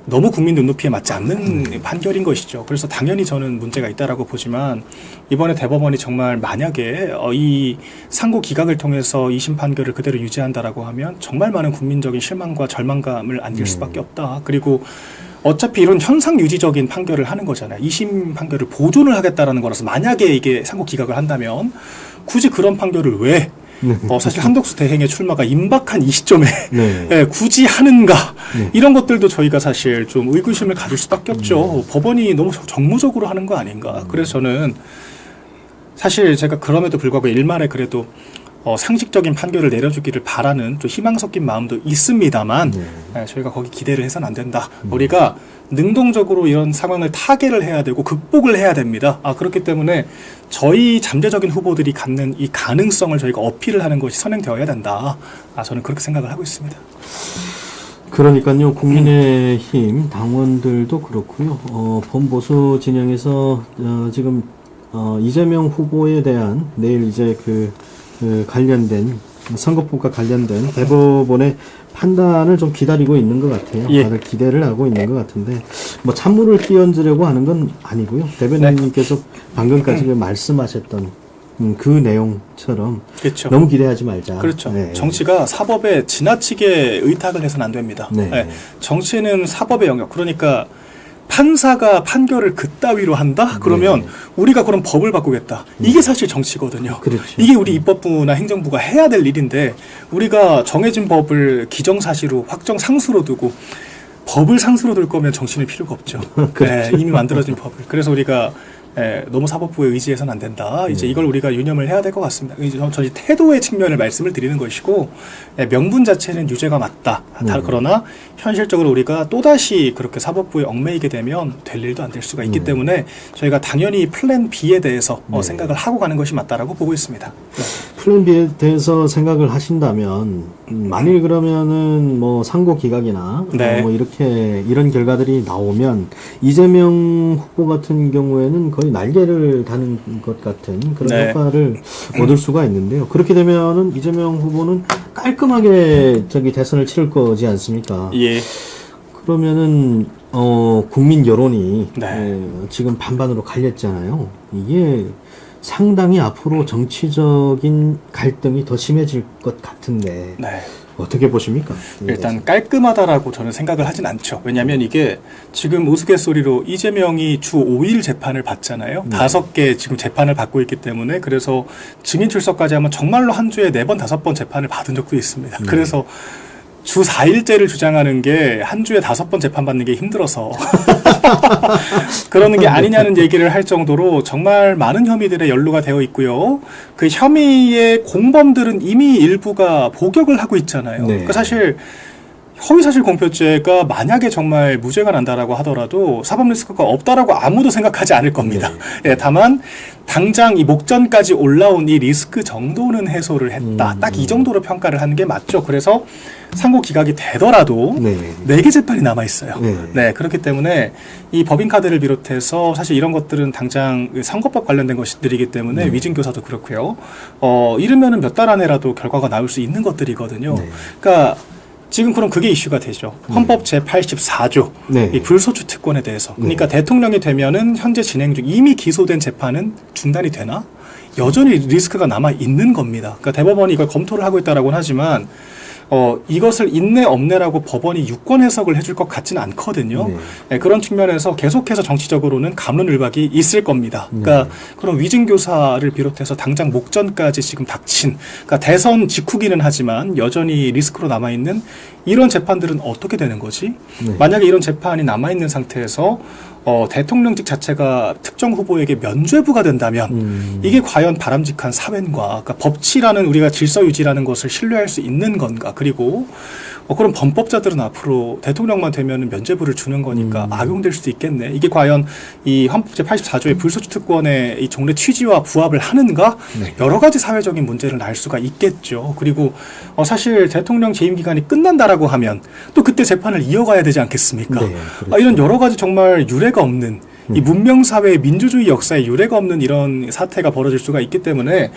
너무 국민 눈높이에 맞지 않는 판결인 것이죠. 그래서 당연히 저는 문제가 있다라고 보지만, 이번에 대법원이 정말 만약에 이 상고 기각을 통해서 2심 판결을 그대로 유지한다라고 하면 정말 많은 국민적인 실망과 절망감을 안길 수밖에 없다. 그리고 어차피 이런 현상 유지적인 판결을 하는 거잖아요. 2심 판결을 보존을 하겠다라는 거라서 만약에 이게 상고 기각을 한다면 굳이 그런 판결을 왜 사실 한덕수 대행의 출마가 임박한 이 시점에 네. 예, 굳이 하는가 네. 이런 것들도 저희가 사실 좀 의구심을 가질 수밖에 없죠. 법원이 너무 정무적으로 하는 거 아닌가. 그래서 저는 사실 제가 그럼에도 불구하고 일말에 그래도 상식적인 판결을 내려주기를 바라는 좀 희망 섞인 마음도 있습니다만 저희가 거기 기대를 해서는 안 된다. 우리가 능동적으로 이런 상황을 타개를 해야 되고 극복을 해야 됩니다. 그렇기 때문에 저희 잠재적인 후보들이 갖는 이 가능성을 저희가 어필을 하는 것이 선행되어야 된다. 저는 그렇게 생각을 하고 있습니다. 그러니까요, 국민의힘 당원들도 그렇고요. 범보수 진영에서 지금 이재명 후보에 대한 내일 이제 그 관련된 선거법과 관련된 대법원의 판단을 좀 기다리고 있는 것 같아요. 예. 다들 기대를 하고 있는 것 같은데 뭐 찬물을 끼얹으려고 하는 건 아니고요. 대변인님께서 방금까지 말씀하셨던 그 내용처럼 그렇죠. 너무 기대하지 말자. 그렇죠. 네. 정치가 사법에 지나치게 의탁을 해서는 안 됩니다. 네. 네. 정치는 사법의 영역. 그러니까 판사가 판결을 그따위로 한다? 그러면 우리가 그럼 법을 바꾸겠다. 이게 사실 정치거든요. 그렇죠. 이게 우리 입법부나 행정부가 해야 될 일인데 우리가 정해진 법을 기정사실로 확정 상수로 두고 법을 상수로 둘 거면 정치는 필요가 없죠. 네, 이미 만들어진 법을. 그래서 우리가 너무 사법부에 의지해서는 안 된다. 이제 이걸 우리가 유념을 해야 될 것 같습니다. 이제 저희 태도의 측면을 말씀을 드리는 것이고 명분 자체는 유죄가 맞다. 그러나 현실적으로 우리가 또다시 그렇게 사법부에 얽매이게 되면 될 일도 안 될 수가 있기 때문에 저희가 당연히 플랜 B에 대해서 생각을 하고 가는 것이 맞다라고 보고 있습니다. 플랜 B에 대해서 생각을 하신다면 만일 그러면은 뭐 상고 기각이나 네. 뭐 이렇게 이런 결과들이 나오면 이재명 후보 같은 경우에는 거의 날개를 다는 것 같은 그런 네. 효과를 얻을 수가 있는데요. 그렇게 되면은 이재명 후보는 깔끔하게 대선을 치를 거지 않습니까? 예. 그러면은 국민 여론이 네. 지금 반반으로 갈렸잖아요. 이게 상당히 앞으로 정치적인 갈등이 더 심해질 것 같은데 네. 어떻게 보십니까? 일단 깔끔하다라고 저는 생각을 하진 않죠. 왜냐하면 이게 지금 우스갯소리로 이재명이 주 5일 재판을 받잖아요. 5개 지금 재판을 받고 있기 때문에 그래서 증인 출석까지 하면 정말로 한 주에 4번, 5번 재판을 받은 적도 있습니다. 그래서 주 4일제를 주장하는 게 한 주에 5번 재판받는 게 힘들어서 그러는 게 아니냐는 얘기를 할 정도로 정말 많은 혐의들에 연루가 되어 있고요. 그 혐의의 공범들은 이미 일부가 복역을 하고 있잖아요. 네. 그러니까 사실 허위사실 공표죄가 만약에 정말 무죄가 난다라고 하더라도 사법 리스크가 없다라고 아무도 생각하지 않을 겁니다. 예, 다만 당장 이 목전까지 올라온 이 리스크 정도는 해소를 했다. 딱 이 정도로 평가를 하는 게 맞죠. 그래서 상고 기각이 되더라도 네. 4개 재판이 남아 있어요. 네. 네, 그렇기 때문에 이 법인카드를 비롯해서 사실 이런 것들은 당장 선거법 관련된 것들이기 때문에 위증교사도 그렇고요. 이르면은 몇 달 안에라도 결과가 나올 수 있는 것들이거든요. 네. 그러니까 지금 그럼 그게 이슈가 되죠. 헌법 제84조 네. 이 불소추 특권에 대해서. 그러니까 대통령이 되면은 현재 진행 중 이미 기소된 재판은 중단이 되나? 여전히 리스크가 남아 있는 겁니다. 그러니까 대법원이 이걸 검토를 하고 있다라고는 하지만 이것을 있네 없네라고 법원이 유권 해석을 해줄 것 같지는 않거든요. 네, 그런 측면에서 계속해서 정치적으로는 갑론을박이 있을 겁니다. 그러니까 그런 위증교사를 비롯해서 당장 목전까지 지금 닥친, 그러니까 대선 직후기는 하지만 여전히 리스크로 남아있는 이런 재판들은 어떻게 되는 거지? 만약에 이런 재판이 남아있는 상태에서 대통령직 자체가 특정 후보에게 면죄부가 된다면 이게 과연 바람직한 사회인가? 그러니까 법치라는 우리가 질서 유지라는 것을 신뢰할 수 있는 건가? 그리고 그럼 범법자들은 앞으로 대통령만 되면 면죄부를 주는 거니까 악용될 수도 있겠네. 이게 과연 이 헌법 제84조의 불소추 특권의 이 종래 취지와 부합을 하는가? 여러 가지 사회적인 문제를 낳을 수가 있겠죠. 그리고 사실 대통령 재임 기간이 끝난다라고 하면 또 그때 재판을 이어가야 되지 않겠습니까? 네, 그렇죠. 이런 여러 가지 정말 유례가 없는 이 문명사회의 민주주의 역사에 유례가 없는 이런 사태가 벌어질 수가 있기 때문에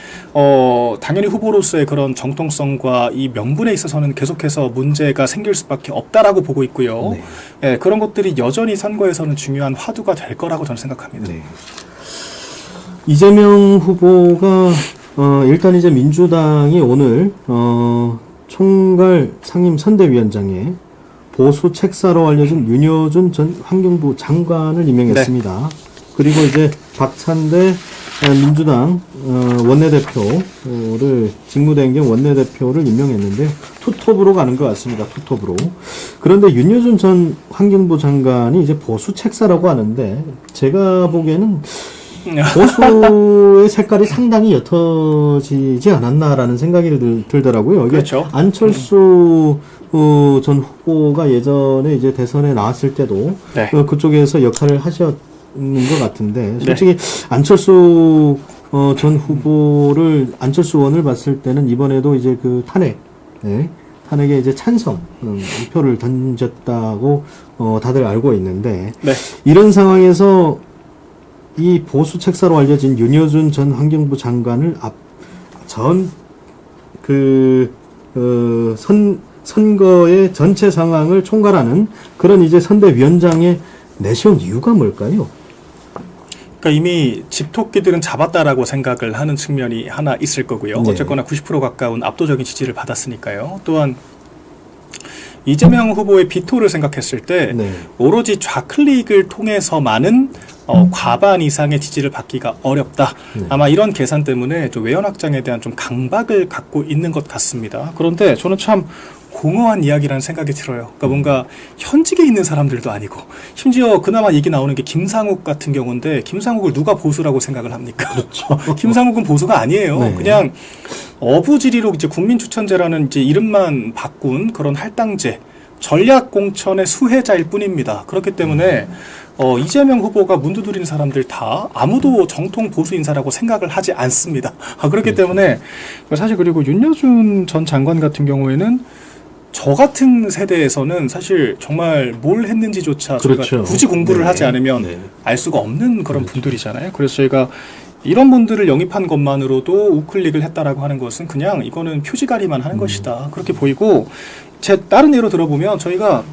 당연히 후보로서의 그런 정통성과 이 명분에 있어서는 계속해서 문제가 생길 수밖에 없다라고 보고 있고요. 예, 그런 것들이 여전히 선거에서는 중요한 화두가 될 거라고 저는 생각합니다. 네. 이재명 후보가 일단 이제 민주당이 오늘 총괄 상임 선대위원장에 보수 책사로 알려진 윤여준 전 환경부 장관을 임명했습니다. 그리고 이제 박찬대 민주당 원내대표를 직무대행경 원내대표를 임명했는데 투톱으로 가는 것 같습니다. 투톱으로. 그런데 윤여준 전 환경부 장관이 이제 보수 책사라고 하는데 제가 보기에는 보수의 색깔이 상당히 옅어지지 않았나라는 생각이 들더라고요. 이게 그렇죠. 안철수 전 후보가 예전에 이제 대선에 나왔을 때도 네. 그쪽에서 역할을 하셨는 것 같은데 솔직히 안철수 전 후보를 안철수 의원을 봤을 때는 이번에도 이제 그 탄핵에 이제 찬성 표를 던졌다고 다들 알고 있는데 네. 이런 상황에서 이 보수 책사로 알려진 윤여준 전 환경부 장관을 선거의 전체 상황을 총괄하는 그런 이제 선대위원장에 내세운 이유가 뭘까요? 그러니까 이미 집토끼들은 잡았다라고 생각을 하는 측면이 하나 있을 거고요. 네. 어쨌거나 90% 가까운 압도적인 지지를 받았으니까요. 또한 이재명 후보의 비토를 생각했을 때 네. 오로지 좌클릭을 통해서만은 과반 이상의 지지를 받기가 어렵다. 네. 아마 이런 계산 때문에 좀 외연 확장에 대한 좀 강박을 갖고 있는 것 같습니다. 그런데 저는 참 공허한 이야기라는 생각이 들어요. 그러니까 뭔가 현직에 있는 사람들도 아니고 심지어 그나마 얘기 나오는 게 김상욱 같은 경우인데 김상욱을 누가 보수라고 생각을 합니까? 그렇죠. 김상욱은 보수가 아니에요. 네. 그냥 어부지리로 이제 국민추천제라는 이제 이름만 바꾼 그런 할당제 전략 공천의 수혜자일 뿐입니다. 그렇기 때문에 이재명 후보가 문두드리는 사람들 다 아무도 정통 보수 인사라고 생각을 하지 않습니다. 그렇기 때문에 사실 그리고 윤여준 전 장관 같은 경우에는 저 같은 세대에서는 사실 정말 뭘 했는지조차 그렇죠. 저희가 굳이 공부를 네. 하지 않으면 네. 알 수가 없는 그런 분들이잖아요. 그래서 저희가 이런 분들을 영입한 것만으로도 우클릭을 했다라고 하는 것은 그냥 이거는 표지가리만 하는 것이다. 그렇게 보이고 제 다른 예로 들어보면 저희가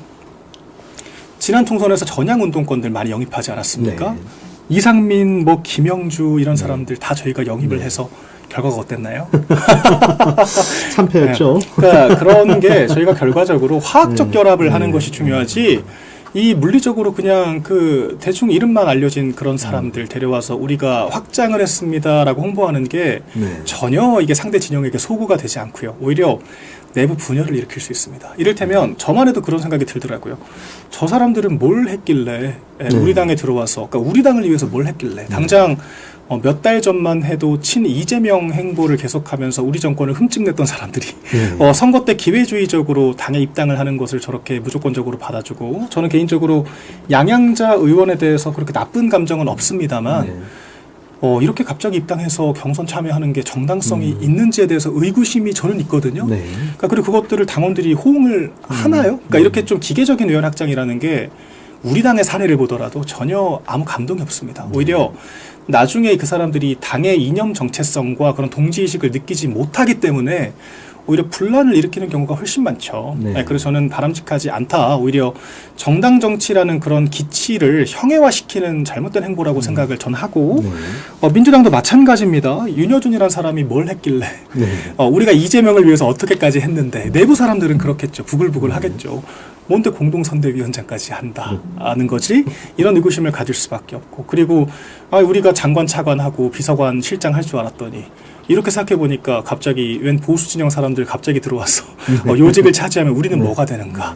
지난 총선에서 전향운동권들 많이 영입하지 않았습니까? 네. 이상민, 김영주 이런 사람들 다 저희가 영입을 해서 결과가 어땠나요? 참패였죠. 그러니까 그런 게 저희가 결과적으로 화학적 결합을 하는 것이 중요하지 이 물리적으로 그냥 그 대충 이름만 알려진 그런 사람들 데려와서 우리가 확장을 했습니다라고 홍보하는 게 네. 전혀 이게 상대 진영에게 소구가 되지 않고요. 오히려 내부 분열을 일으킬 수 있습니다. 이를테면 저만 해도 그런 생각이 들더라고요. 저 사람들은 뭘 했길래 우리 당에 들어와서 그러니까 우리 당을 위해서 뭘 했길래 당장 몇 달 전만 해도 친 이재명 행보를 계속하면서 우리 정권을 흠집냈던 사람들이 선거 때 기회주의적으로 당에 입당을 하는 것을 저렇게 무조건적으로 받아주고 저는 개인적으로 양양자 의원에 대해서 그렇게 나쁜 감정은 없습니다만 이렇게 갑자기 입당해서 경선 참여하는 게 정당성이 있는지에 대해서 의구심이 저는 있거든요. 네. 그러니까 그리고 그것들을 당원들이 호응을 하나요? 그러니까 이렇게 좀 기계적인 의원 확장이라는 게 우리 당의 사례를 보더라도 전혀 아무 감동이 없습니다. 오히려 나중에 그 사람들이 당의 이념 정체성과 그런 동지의식을 느끼지 못하기 때문에 오히려 분란을 일으키는 경우가 훨씬 많죠. 네. 그래서 저는 바람직하지 않다. 오히려 정당 정치라는 그런 기치를 형해화시키는 잘못된 행보라고 생각을 전 하고 민주당도 마찬가지입니다. 윤여준이라는 사람이 뭘 했길래 우리가 이재명을 위해서 어떻게까지 했는데 내부 사람들은 그렇겠죠. 부글부글 하겠죠. 뭔데 공동선대위원장까지 한다는 거지? 이런 의구심을 가질 수밖에 없고 그리고 우리가 장관 차관하고 비서관 실장 할 줄 알았더니 이렇게 생각해보니까 갑자기 웬 보수 진영 사람들 갑자기 들어와서 요직을 차지하면 우리는 뭐가 되는가.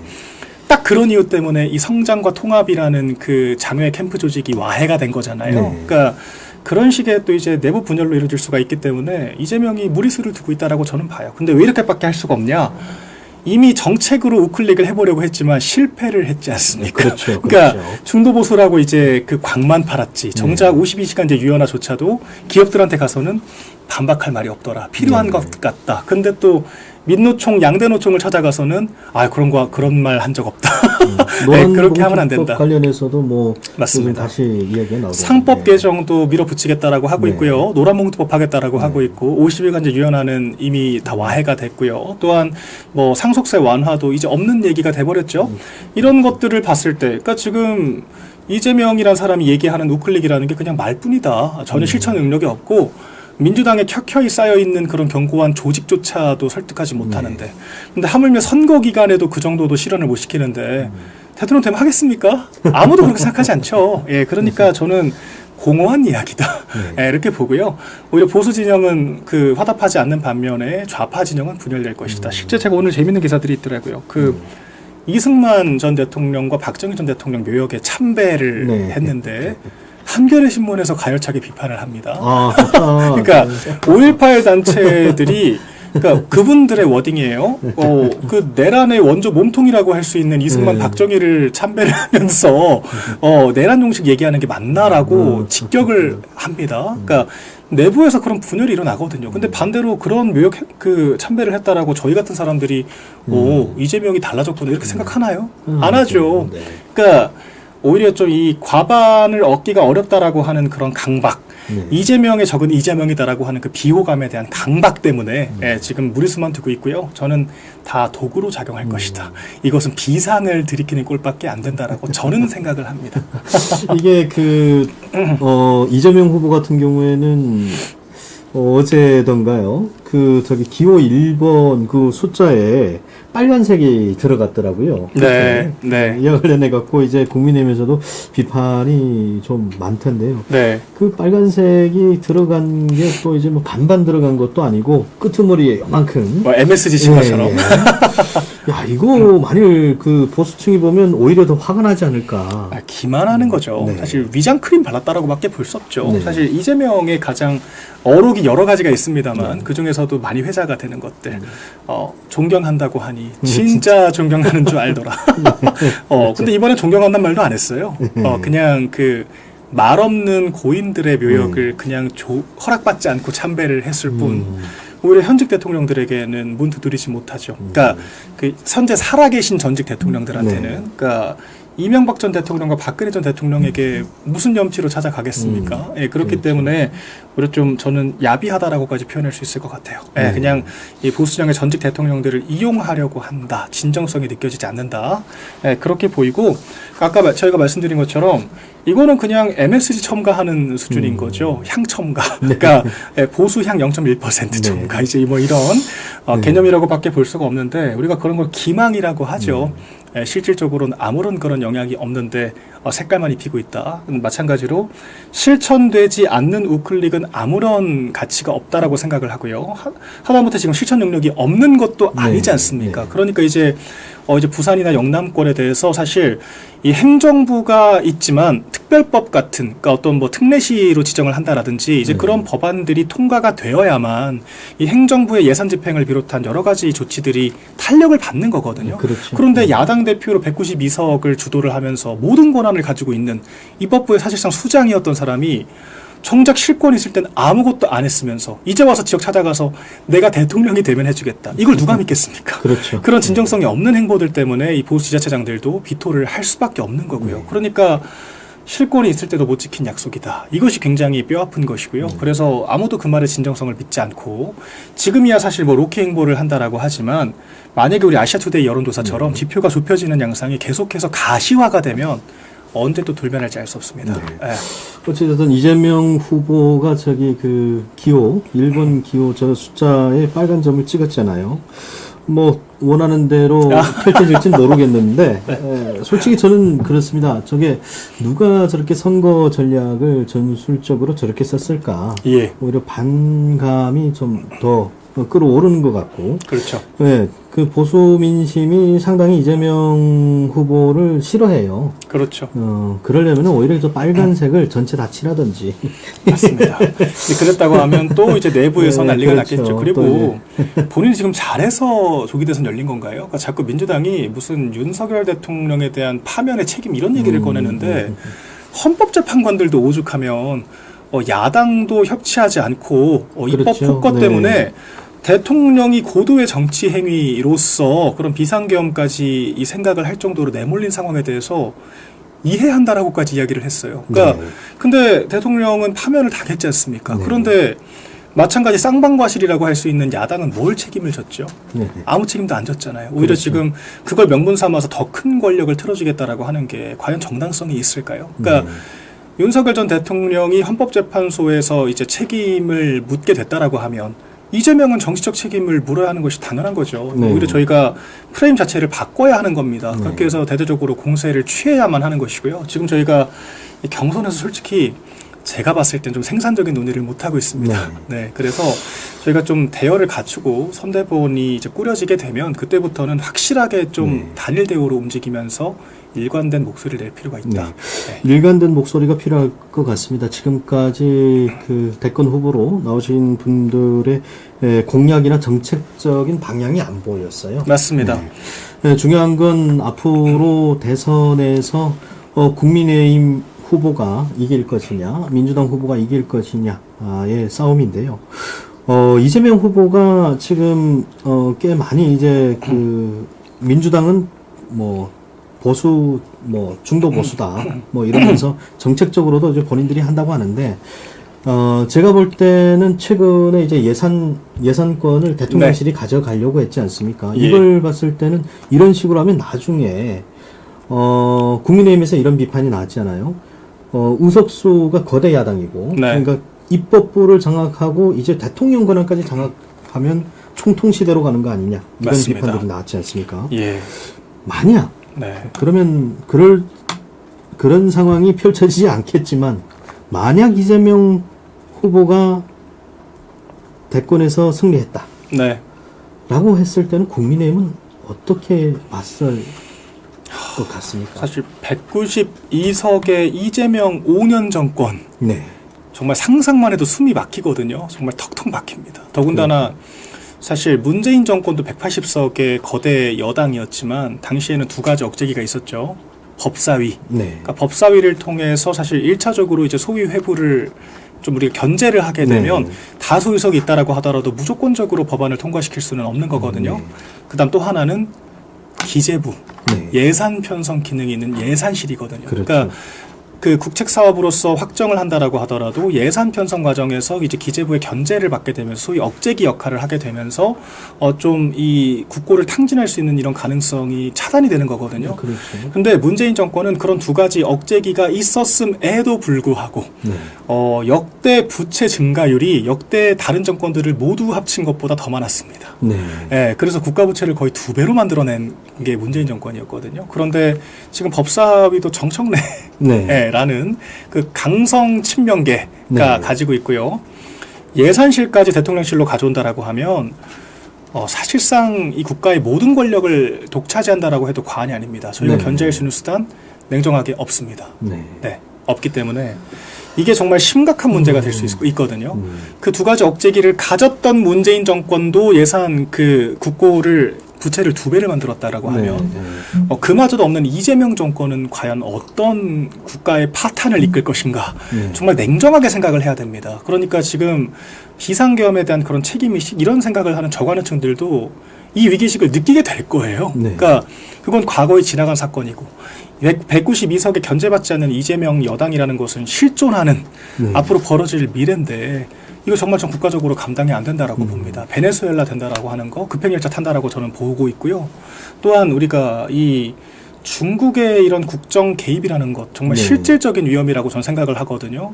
딱 그런 이유 때문에 이 성장과 통합이라는 그 장외 캠프 조직이 와해가 된 거잖아요. 그러니까 그런 식의 또 이제 내부 분열로 이루어질 수가 있기 때문에 이재명이 무리수를 두고 있다라고 저는 봐요. 근데 왜 이렇게밖에 할 수가 없냐? 이미 정책으로 우클릭을 해보려고 했지만 실패를 했지 않습니까? 그렇죠. 그러니까 그렇죠. 중도보수라고 이제 그 광만 팔았지. 정작 52시간제 유연화조차도 기업들한테 가서는 반박할 말이 없더라. 필요한 것 같다. 근데 또 민노총, 양대노총을 찾아가서는 그런 말 한 적 없다. 그렇게 하면 안 된다. 관련해서도 맞습니다. 다시 이야기가 나오죠. 상법 개정도 밀어붙이겠다라고 하고 있고요. 노란봉투법 하겠다라고 하고 있고 50일간제 유연화는 이미 다 와해가 됐고요. 또한 상속세 완화도 이제 없는 얘기가 돼버렸죠. 이런 것들을 봤을 때 그러니까 지금 이재명이라는 사람이 얘기하는 우클릭이라는 게 그냥 말뿐이다. 전혀 실천 능력이 없고 민주당에 켜켜이 쌓여있는 그런 견고한 조직조차도 설득하지 못하는데 근데 하물며 선거 기간에도 그 정도도 실현을 못 시키는데 대통령 되면 하겠습니까? 아무도 그렇게 생각하지 않죠. 그러니까 저는 공허한 이야기다. 이렇게 보고요. 오히려 보수 진영은 그 화답하지 않는 반면에 좌파 진영은 분열될 것이다. 실제 제가 오늘 재밌는 기사들이 있더라고요. 이승만 전 대통령과 박정희 전 대통령 묘역에 참배를 했는데 한겨레 신문에서 가열차게 비판을 합니다. 그러니까 5.18 단체들이 그러니까 그분들의 워딩이에요. 그 내란의 원조 몸통이라고 할 수 있는 이승만, 박정희를 참배를 하면서 내란 용식 얘기하는 게 맞나라고 직격을 합니다. 그러니까 내부에서 그런 분열이 일어나거든요. 근데 반대로 그런 묘역 그 참배를 했다라고 저희 같은 사람들이 이재명이 달라졌구나 이렇게 생각하나요? 안 하죠. 그러니까 오히려 좀 이 과반을 얻기가 어렵다라고 하는 그런 강박. 이재명의 적은 이재명이다라고 하는 그 비호감에 대한 강박 때문에 지금 무리수만 두고 있고요. 저는 다 도구로 작용할 것이다. 이것은 비상을 들이키는 꼴밖에 안 된다라고 저는 생각을 합니다. 이게 이재명 후보 같은 경우에는 어제던가요? 기호 1번 그 숫자에 빨간색이 들어갔더라고요. 네. 이와 관련해갖고 이제 국민의힘에서도 비판이 좀 많던데요. 네. 그 빨간색이 들어간 게 또 이제 뭐 반반 들어간 것도 아니고 끄트머리에 요만큼. MSG 친 것처럼. 야, 이거 만일 그 보수층이 보면 오히려 더 화가 나지 않을까. 기만하는 거죠. 사실 위장 크림 발랐다라고밖에 볼 수 없죠. 네. 사실 이재명의 가장 어록이 여러 가지가 있습니다만 그 중에서도 많이 회자가 되는 것들 존경한다고 하니 진짜 존경하는 줄 알더라. 근데 이번에 존경한다는 말도 안 했어요. 그냥 그 말 없는 고인들의 묘역을 그냥 허락받지 않고 참배를 했을 뿐. 오히려 현직 대통령들에게는 문 두드리지 못하죠. 그러니까 그 현재 살아계신 전직 대통령들한테는 그러니까 이명박 전 대통령과 박근혜 전 대통령에게 무슨 염치로 찾아가겠습니까? 그렇기 때문에 오히려 좀 저는 야비하다라고까지 표현할 수 있을 것 같아요. 그냥 이 보수정의 전직 대통령들을 이용하려고 한다. 진정성이 느껴지지 않는다. 그렇게 보이고 아까 저희가 말씀드린 것처럼 이거는 그냥 MSG 첨가하는 수준인 거죠. 향 첨가. 그러니까 보수 향 0.1% 첨가. 이제 뭐 이런 개념이라고밖에 볼 수가 없는데 우리가 그런 걸 기망이라고 하죠. 실질적으로는 아무런 그런 영향이 없는데 색깔만 입히고 있다. 마찬가지로 실천되지 않는 우클릭은 아무런 가치가 없다라고 생각을 하고요. 하다못해 지금 실천 능력이 없는 것도 아니지 않습니까? 그러니까 이제 부산이나 영남권에 대해서 사실 이 행정부가 있지만 특별법 같은 그러니까 어떤 뭐 특례시로 지정을 한다라든지 이제 그런 법안들이 통과가 되어야만 이 행정부의 예산 집행을 비롯한 여러 가지 조치들이 탄력을 받는 거거든요. 그렇죠. 그런데 야당 대표로 192석을 주도를 하면서 모든 권한을 가지고 있는 입법부의 사실상 수장이었던 사람이 정작 실권이 있을 땐 아무것도 안 했으면서 이제 와서 지역 찾아가서 내가 대통령이 되면 해주겠다. 이걸 누가 믿겠습니까? 그렇죠. 그런 진정성이 없는 행보들 때문에 이 보수 지자체장들도 비토를 할 수밖에 없는 거고요. 그러니까 실권이 있을 때도 못 지킨 약속이다. 이것이 굉장히 뼈아픈 것이고요. 그래서 아무도 그 말의 진정성을 믿지 않고 지금이야 사실 뭐 로키 행보를 한다라고 하지만 만약에 우리 아시아투데이 여론조사처럼 지표가 좁혀지는 양상이 계속해서 가시화가 되면 언제 또 돌변할지 알 수 없습니다. 어쨌든 이재명 후보가 기호 1번 기호 저 숫자에 빨간 점을 찍었잖아요. 뭐 원하는 대로 펼쳐질지는 모르겠는데 솔직히 저는 그렇습니다. 저게 누가 저렇게 선거 전략을 전술적으로 저렇게 썼을까? 오히려 반감이 좀 더 끌어오르는 것 같고. 그렇죠. 그 보수 민심이 상당히 이재명 후보를 싫어해요. 그렇죠. 그러려면 오히려 저 빨간색을 전체 다 칠하든지. 맞습니다. 그랬다고 하면 또 이제 내부에서 난리가 그렇죠. 났겠죠. 그리고 본인이 지금 잘해서 조기 대선 열린 건가요? 그러니까 자꾸 민주당이 무슨 윤석열 대통령에 대한 파면의 책임 이런 얘기를 꺼내는데 헌법재판관들도 오죽하면 야당도 협치하지 않고 입법 그렇죠. 폭거 때문에 대통령이 고도의 정치 행위로서 그런 비상계엄까지 이 생각을 할 정도로 내몰린 상황에 대해서 이해한다라고까지 이야기를 했어요. 그러니까 근데 대통령은 파면을 당했지 않습니까? 그런데 마찬가지 쌍방과실이라고 할 수 있는 야당은 뭘 책임을 졌죠? 아무 책임도 안 졌잖아요. 오히려 지금 그걸 명분 삼아서 더 큰 권력을 틀어주겠다라고 하는 게 과연 정당성이 있을까요? 그러니까 윤석열 전 대통령이 헌법재판소에서 이제 책임을 묻게 됐다라고 하면 이재명은 정치적 책임을 물어야 하는 것이 당연한 거죠. 오히려 저희가 프레임 자체를 바꿔야 하는 겁니다. 그렇게 해서 대대적으로 공세를 취해야만 하는 것이고요. 지금 저희가 경선에서 솔직히 제가 봤을 땐 좀 생산적인 논의를 못 하고 있습니다. 네, 그래서 저희가 좀 대여를 갖추고 선대본이 이제 꾸려지게 되면 그때부터는 확실하게 좀 단일 대우로 움직이면서 일관된 목소리를 낼 필요가 있다. 네. 일관된 목소리가 필요할 것 같습니다. 지금까지 그 대권 후보로 나오신 분들의 공약이나 정책적인 방향이 안 보였어요. 맞습니다. 네, 중요한 건 앞으로 대선에서 국민의힘 후보가 이길 것이냐, 민주당 후보가 이길 것이냐의 싸움인데요. 이재명 후보가 지금 꽤 많이 이제 그 민주당은 뭐 보수, 뭐 중도 보수다, 뭐 이러면서 정책적으로도 이제 본인들이 한다고 하는데, 제가 볼 때는 최근에 이제 예산권을 대통령실이 가져가려고 했지 않습니까? 예. 이걸 봤을 때는 이런 식으로 하면 나중에 국민의힘에서 이런 비판이 나왔잖아요. 의석수가 거대 야당이고, 네. 그러니까 입법부를 장악하고 이제 대통령 권한까지 장악하면 총통 시대로 가는 거 아니냐 이런 맞습니다. 비판들이 나왔지 않습니까? 예. 만약 네. 그러면 그런 상황이 펼쳐지지 않겠지만 만약 이재명 후보가 대권에서 승리했다 네. 라고 했을 때는 국민의힘은 어떻게 맞설 것 같습니까? 사실 192석의 이재명 5년 정권 네. 정말 상상만 해도 숨이 막히거든요. 정말 턱턱 막힙니다. 더군다나 사실 문재인 정권도 180석의 거대 여당이었지만 당시에는 두 가지 억제기가 있었죠. 법사위. 네. 그러니까 법사위를 통해서 사실 1차적으로 이제 소위 회부를 좀 우리가 견제를 하게 되면 네. 다수 의석이 있다라고 하더라도 무조건적으로 법안을 통과시킬 수는 없는 거거든요. 네. 그다음 또 하나는 기재부. 네. 예산 편성 기능이 있는 예산실이거든요. 그렇죠. 그러니까 그 국책사업으로서 확정을 한다라고 하더라도 예산 편성 과정에서 이제 기재부의 견제를 받게 되면서 소위 억제기 역할을 하게 되면서 좀 이 국고를 탕진할 수 있는 이런 가능성이 차단이 되는 거거든요. 그렇죠. 근데 문재인 정권은 그런 두 가지 억제기가 있었음에도 불구하고 네. 역대 부채 증가율이 역대 다른 정권들을 모두 합친 것보다 더 많았습니다. 네. 예, 그래서 국가 부채를 거의 2배로 만들어낸 게 문재인 정권이었거든요. 그런데 지금 법사위도 정청래 네. 라는 그 강성 친명계가 네. 가지고 있고요. 예산실까지 대통령실로 가져온다라고 하면 사실상 이 국가의 모든 권력을 독차지한다라고 해도 과언이 아닙니다. 저희가 네. 견제할 수 있는 수단 냉정하게 없습니다. 네. 네, 없기 때문에 이게 정말 심각한 문제가 될 수 있거든요. 그 두 가지 억제기를 가졌던 문재인 정권도 예산 그 국고를 부채를 2배를 만들었다라고 하면 네. 그마저도 없는 이재명 정권은 과연 어떤 국가의 파탄을 이끌 것인가 네. 정말 냉정하게 생각을 해야 됩니다. 그러니까 지금 비상계엄에 대한 그런 책임의식 이런 생각을 하는 저관층들도 이 위기의식을 느끼게 될 거예요. 네. 그러니까 그건 과거에 지나간 사건이고 192석에 견제받지 않는 이재명 여당이라는 것은 실존하는 네. 앞으로 벌어질 미래인데 이거 정말 전 국가적으로 감당이 안 된다라고 봅니다. 베네수엘라 된다라고 하는 거 급행열차 탄다라고 저는 보고 있고요. 또한 우리가 이 중국의 이런 국정 개입이라는 것 정말 네. 실질적인 위험이라고 저는 생각을 하거든요.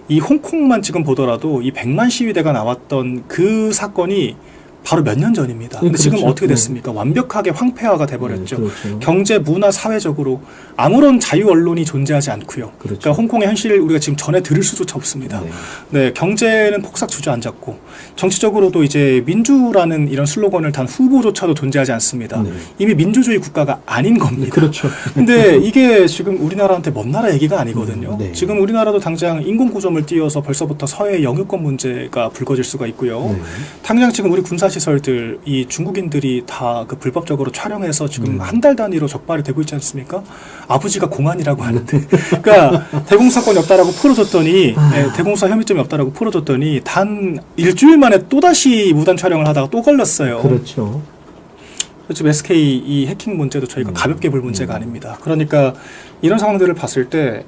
이 홍콩만 지금 보더라도 이 100만 시위대가 나왔던 그 사건이 바로 몇 년 전입니다. 근데 지금 그렇죠. 어떻게 됐습니까? 완벽하게 황폐화가 돼버렸죠. 네, 그렇죠. 경제, 문화, 사회적으로 아무런 자유 언론이 존재하지 않고요. 그렇죠. 그러니까 홍콩의 현실을 우리가 지금 전해 들을 수조차 없습니다. 네. 네, 경제는 폭삭 주저앉았고 정치적으로도 이제 민주라는 이런 슬로건을 단 후보조차도 존재하지 않습니다. 네. 이미 민주주의 국가가 아닌 겁니다. 그렇죠. 근데 이게 지금 우리나라한테 먼 나라 얘기가 아니거든요. 네. 지금 우리나라도 당장 인공구점을 띄워서 벌써부터 서해 영유권 문제가 불거질 수가 있고요. 네. 당장 지금 우리 군사시설들 이 중국인들이 다 그 불법적으로 촬영해서 지금 한 달 단위로 적발이 되고 있지 않습니까? 아버지가 공안이라고 하는데 그러니까 대공사건이 없다라고 풀어줬더니 대공사 혐의점이 없다라고 풀어줬더니 단 일주일 만에 또다시 무단 촬영을 하다가 또 걸렸어요. 그렇죠. 지금 SK 이 해킹 문제도 저희가 가볍게 볼 문제가 아닙니다. 그러니까 이런 상황들을 봤을 때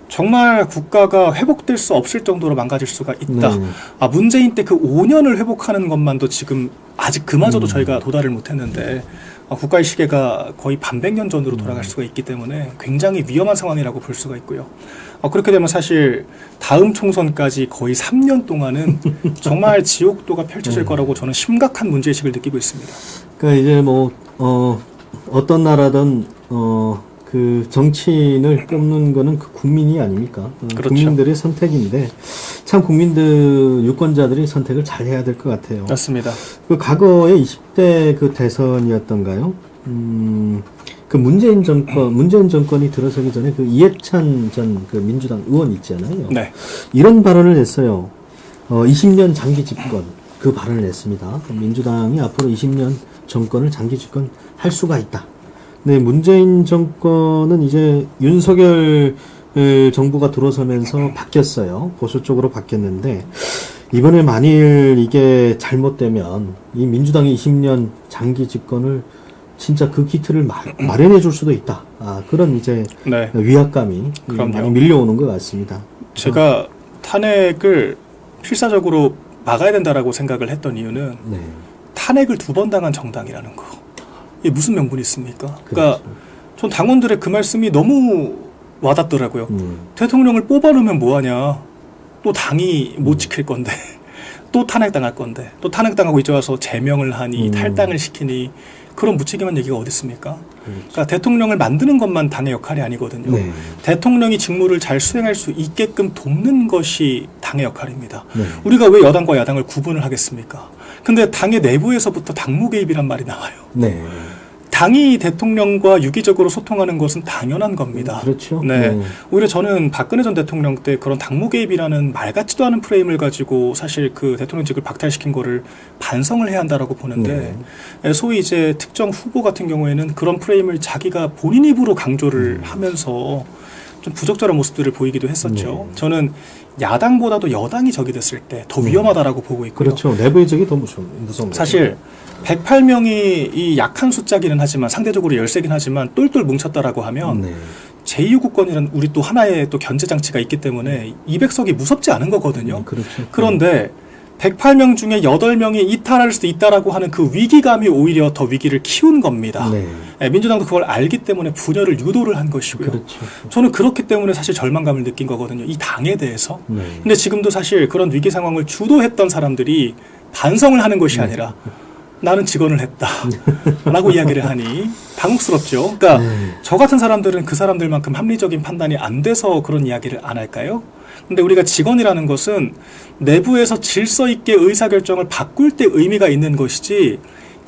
정말 국가가 회복될 수 없을 정도로 망가질 수가 있다. 네. 문재인 때 그 5년을 회복하는 것만도 지금 아직 그마저도 저희가 도달을 못했는데 국가의 시계가 거의 반백년 전으로 돌아갈 수가 있기 때문에 굉장히 위험한 상황이라고 볼 수가 있고요. 그렇게 되면 사실 다음 총선까지 거의 3년 동안은 정말 지옥도가 펼쳐질 거라고 저는 심각한 문제의식을 느끼고 있습니다. 그러니까 이제 뭐 어떤 나라든 그 정치인을 뽑는 거는 그 국민이 아닙니까? 그렇죠. 국민들의 선택인데 참 국민들 유권자들이 선택을 잘 해야 될 것 같아요. 맞습니다. 그 과거에 20대 그 대선이었던가요? 그 문재인 정권이 들어서기 전에 그 이해찬 전 그 민주당 의원 있잖아요. 네. 이런 발언을 했어요. 20년 장기 집권 그 발언을 했습니다. 민주당이 앞으로 20년 정권을 장기 집권할 수가 있다. 네, 문재인 정권은 이제 윤석열 정부가 들어서면서 바뀌었어요. 보수 쪽으로 바뀌었는데 이번에 만일 이게 잘못되면 이 민주당이 20년 장기 집권을 진짜 그 기틀을 마련해 줄 수도 있다. 그런 이제 네. 위압감이 그럼요. 많이 밀려오는 것 같습니다. 제가 탄핵을 필사적으로 막아야 된다라고 생각을 했던 이유는 네. 탄핵을 2번 당한 정당이라는 거. 이게 무슨 명분이 있습니까? 그러니까 그렇죠. 전 당원들의 그 말씀이 너무 와닿더라고요. 대통령을 뽑아놓으면 뭐하냐. 또 당이 못 지킬 건데 또 탄핵당할 건데 또 탄핵당하고 이제 와서 제명을 하니 탈당을 시키니 그런 무책임한 얘기가 어디 있습니까? 그러니까 대통령을 만드는 것만 당의 역할이 아니거든요. 네. 대통령이 직무를 잘 수행할 수 있게끔 돕는 것이 당의 역할입니다. 네. 우리가 왜 여당과 야당을 구분을 하겠습니까? 근데 당의 내부에서부터 당무 개입이란 말이 나와요. 네. 당이 대통령과 유기적으로 소통하는 것은 당연한 겁니다. 그렇죠. 네. 네. 오히려 저는 박근혜 전 대통령 때 그런 당무 개입이라는 말 같지도 않은 프레임을 가지고 사실 그 대통령직을 박탈시킨 거를 반성을 해야 한다라고 보는데 소위 이제 특정 후보 같은 경우에는 그런 프레임을 자기가 본인 입으로 강조를 하면서 좀 부적절한 모습들을 보이기도 했었죠. 저는 야당보다도 여당이 적이 됐을 때 더 위험하다라고 보고 있고요. 그렇죠. 내부의 적이 더 무서운 거죠. 사실 108명이 이 약한 숫자기는 하지만 상대적으로 열세긴 하지만 똘똘 뭉쳤다라고 하면 네. 제2국권이라는 우리 또 하나의 또 견제 장치가 있기 때문에 200석이 무섭지 않은 거거든요. 그렇죠. 그런데 108명 중에 8명이 이탈할 수도 있다라고 하는 그 위기감이 오히려 더 위기를 키운 겁니다. 네. 민주당도 그걸 알기 때문에 분열을 유도를 한 것이고요. 그렇죠. 저는 그렇기 때문에 사실 절망감을 느낀 거거든요. 이 당에 대해서. 네. 근데 지금도 사실 그런 위기 상황을 주도했던 사람들이 반성을 하는 것이 아니라 나는 직언을 했다 라고 이야기를 하니 당혹스럽죠. 그러니까 저 같은 사람들은 그 사람들만큼 합리적인 판단이 안 돼서 그런 이야기를 안 할까요? 근데 우리가 직언이라는 것은 내부에서 질서 있게 의사결정을 바꿀 때 의미가 있는 것이지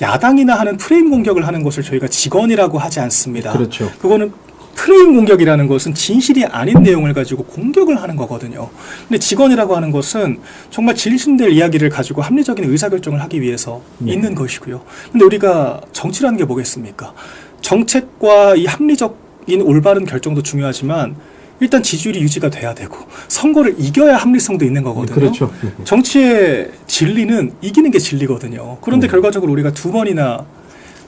야당이나 하는 프레임 공격을 하는 것을 저희가 직언이라고 하지 않습니다. 그렇죠. 그거는 프레임 공격이라는 것은 진실이 아닌 내용을 가지고 공격을 하는 거거든요. 근데 직언이라고 하는 것은 정말 진실될 이야기를 가지고 합리적인 의사결정을 하기 위해서 있는 것이고요. 근데 우리가 정치라는 게 뭐겠습니까? 정책과 이 합리적인 올바른 결정도 중요하지만 일단 지지율이 유지가 돼야 되고 선거를 이겨야 합리성도 있는 거거든요. 그렇죠. 정치의 진리는 이기는 게 진리거든요. 그런데 결과적으로 우리가 2번이나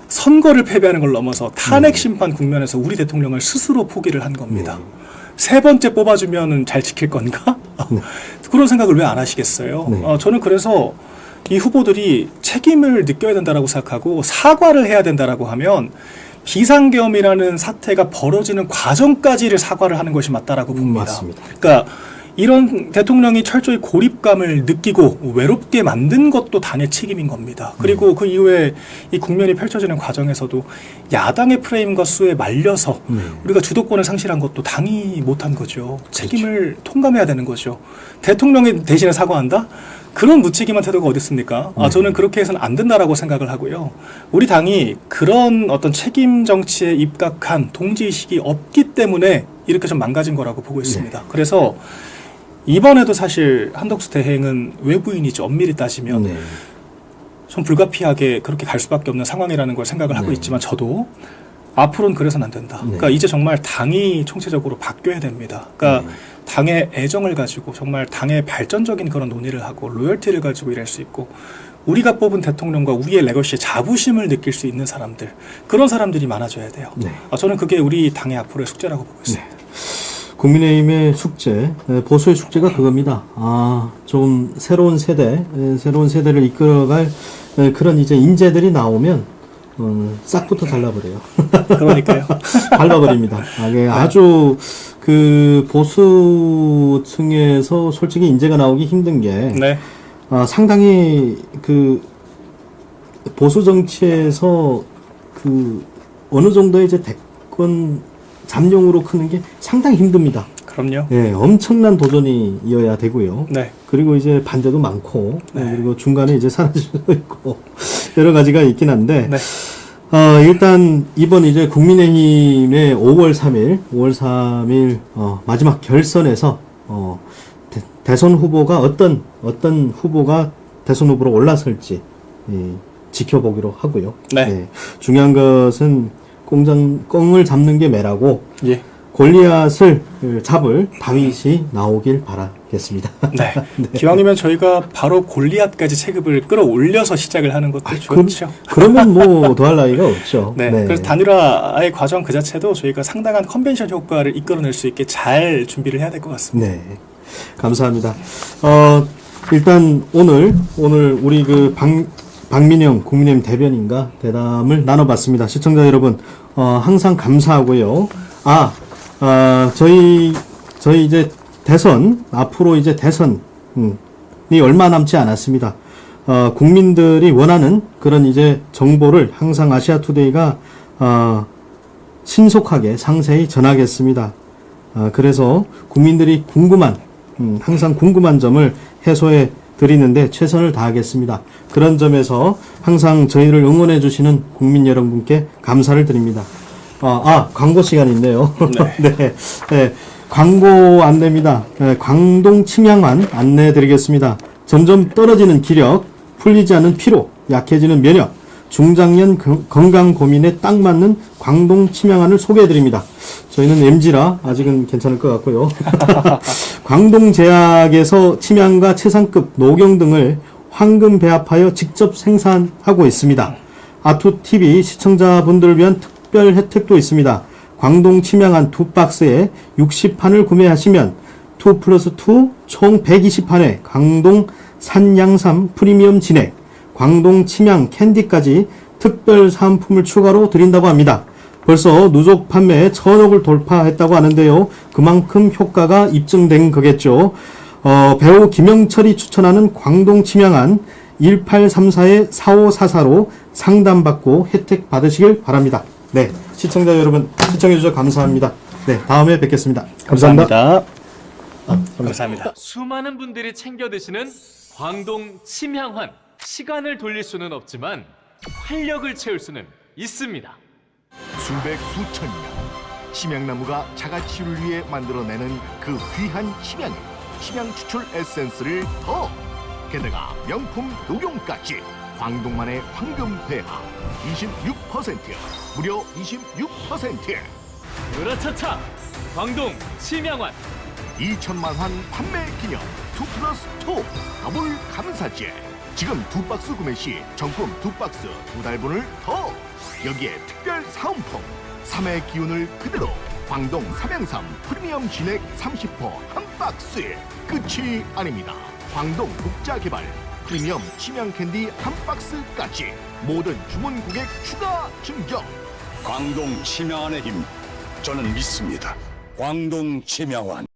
선거를 패배하는 걸 넘어서 탄핵 심판 국면에서 우리 대통령을 스스로 포기를 한 겁니다. 3번째 뽑아주면 잘 지킬 건가? 그런 생각을 왜 안 하시겠어요? 저는 그래서 이 후보들이 책임을 느껴야 된다라고 생각하고 사과를 해야 된다라고 하면 비상계엄이라는 사태가 벌어지는 과정까지를 사과를 하는 것이 맞다라고 봅니다. 맞습니다. 그러니까 이런 대통령이 철저히 고립감을 느끼고 외롭게 만든 것도 당의 책임인 겁니다. 그리고 그 이후에 이 국면이 펼쳐지는 과정에서도 야당의 프레임과 수에 말려서 우리가 주도권을 상실한 것도 당이 못한 거죠. 책임을 통감해야 되는 거죠. 대통령이 대신에 사과한다? 그런 무책임한 태도가 어디 있습니까? 저는 그렇게 해서는 안 된다라고 생각을 하고요. 우리 당이 그런 어떤 책임 정치에 입각한 동지의식이 없기 때문에 이렇게 좀 망가진 거라고 보고 있습니다. 그래서 이번에도 사실 한덕수 대행은 외부인이죠. 엄밀히 따지면 좀 불가피하게 그렇게 갈 수밖에 없는 상황이라는 걸 생각을 하고 있지만 저도 앞으로는 그래서는 안 된다. 그러니까 이제 정말 당이 총체적으로 바뀌어야 됩니다. 그러니까 당의 애정을 가지고 정말 당의 발전적인 그런 논의를 하고 로열티를 가지고 일할 수 있고 우리가 뽑은 대통령과 우리의 레거시에 자부심을 느낄 수 있는 사람들 그런 사람들이 많아져야 돼요. 저는 그게 우리 당의 앞으로의 숙제라고 보고 있습니다. 국민의힘의 숙제, 보수의 숙제가 그겁니다. 좀 새로운 세대를 이끌어갈 그런 이제 인재들이 나오면 싹부터 잘라버려요. 그러니까요. 밟아버립니다. 아주 그 보수층에서 솔직히 인재가 나오기 힘든 게 상당히 그 보수 정치에서 그 어느 정도의 이제 대권 잠룡으로 크는 게 상당히 힘듭니다. 그럼요. 예, 엄청난 도전이어야 되고요. 네. 그리고 이제 반대도 많고, 네. 그리고 중간에 이제 사라질 수도 있고, 여러 가지가 있긴 한데, 네. 일단 이번 이제 국민의힘의 5월 3일, 마지막 결선에서, 대선 후보가 어떤 후보가 대선 후보로 올라설지, 지켜보기로 하고요. 네. 중요한 것은 꽁을 잡는 게 매라고, 예. 골리앗을 잡을 다윗이 나오길 바라겠습니다. 네. 기왕이면 저희가 바로 골리앗까지 체급을 끌어올려서 시작을 하는 것도 좋죠. 그러면 뭐 더할 나위가 없죠. 네. 그래서 단일화의 과정 그 자체도 저희가 상당한 컨벤션 효과를 이끌어낼 수 있게 잘 준비를 해야 될 것 같습니다. 네. 감사합니다. 일단 오늘 우리 그 박민영 국민의힘 대변인과 대담을 나눠봤습니다. 시청자 여러분, 항상 감사하고요. 저희 이제 대선, 앞으로 이제 대선이 얼마 남지 않았습니다. 국민들이 원하는 그런 이제 정보를 항상 아시아투데이가, 신속하게 상세히 전하겠습니다. 그래서 국민들이 항상 궁금한 점을 해소해 드리는데 최선을 다하겠습니다. 그런 점에서 항상 저희를 응원해 주시는 국민 여러분께 감사를 드립니다. 광고 시간이 있네요. 네. 네. 광고 안내입니다. 광동 침향환 안내해 드리겠습니다. 점점 떨어지는 기력, 풀리지 않는 피로, 약해지는 면역, 중장년 건강 고민에 딱 맞는 광동 침향환을 소개해 드립니다. 저희는 MG라 아직은 괜찮을 것 같고요. 광동제약에서 침향과 최상급 녹용 등을 황금 배합하여 직접 생산하고 있습니다. 아투TV 시청자분들을 위한 특별 혜택도 있습니다. 광동 침향환 2박스에 60판을 구매하시면 2+2 총 120판에 광동 산양삼 프리미엄 진액, 광동 침향 캔디까지 특별 사은품을 추가로 드린다고 합니다. 벌써 누적 판매에 1000억을 돌파했다고 하는데요. 그만큼 효과가 입증된 거겠죠. 배우 김영철이 추천하는 광동 침향환 1834-4544로 상담받고 혜택 받으시길 바랍니다. 네, 시청자 여러분 시청해주셔서 감사합니다. 네, 다음에 뵙겠습니다. 감사합니다. 감사합니다. 수많은 분들이 챙겨 드시는 광동 침향환. 시간을 돌릴 수는 없지만 활력을 채울 수는 있습니다. 수백 수천 년 침향나무가 자가치유를 위해 만들어내는 그 귀한 침향 추출 에센스를 더 게다가 명품 녹용까지 광동만의 황금 배합 26% 무려 26%. 으라차차 광동 침향환 2천만 환 판매 기념 2+2 더블 감사제. 지금 2박스 구매 시 정품 2박스 2달분을 더. 여기에 특별 사은품 3의 기운을 그대로 광동 삼양삼 프리미엄 진액 30% 한 박스에 끝이 아닙니다. 광동 독자개발 프리미엄 침향 캔디 한 박스까지 모든 주문 고객 추가 증정. 광동 침향환의 힘 저는 믿습니다. 광동 침향환.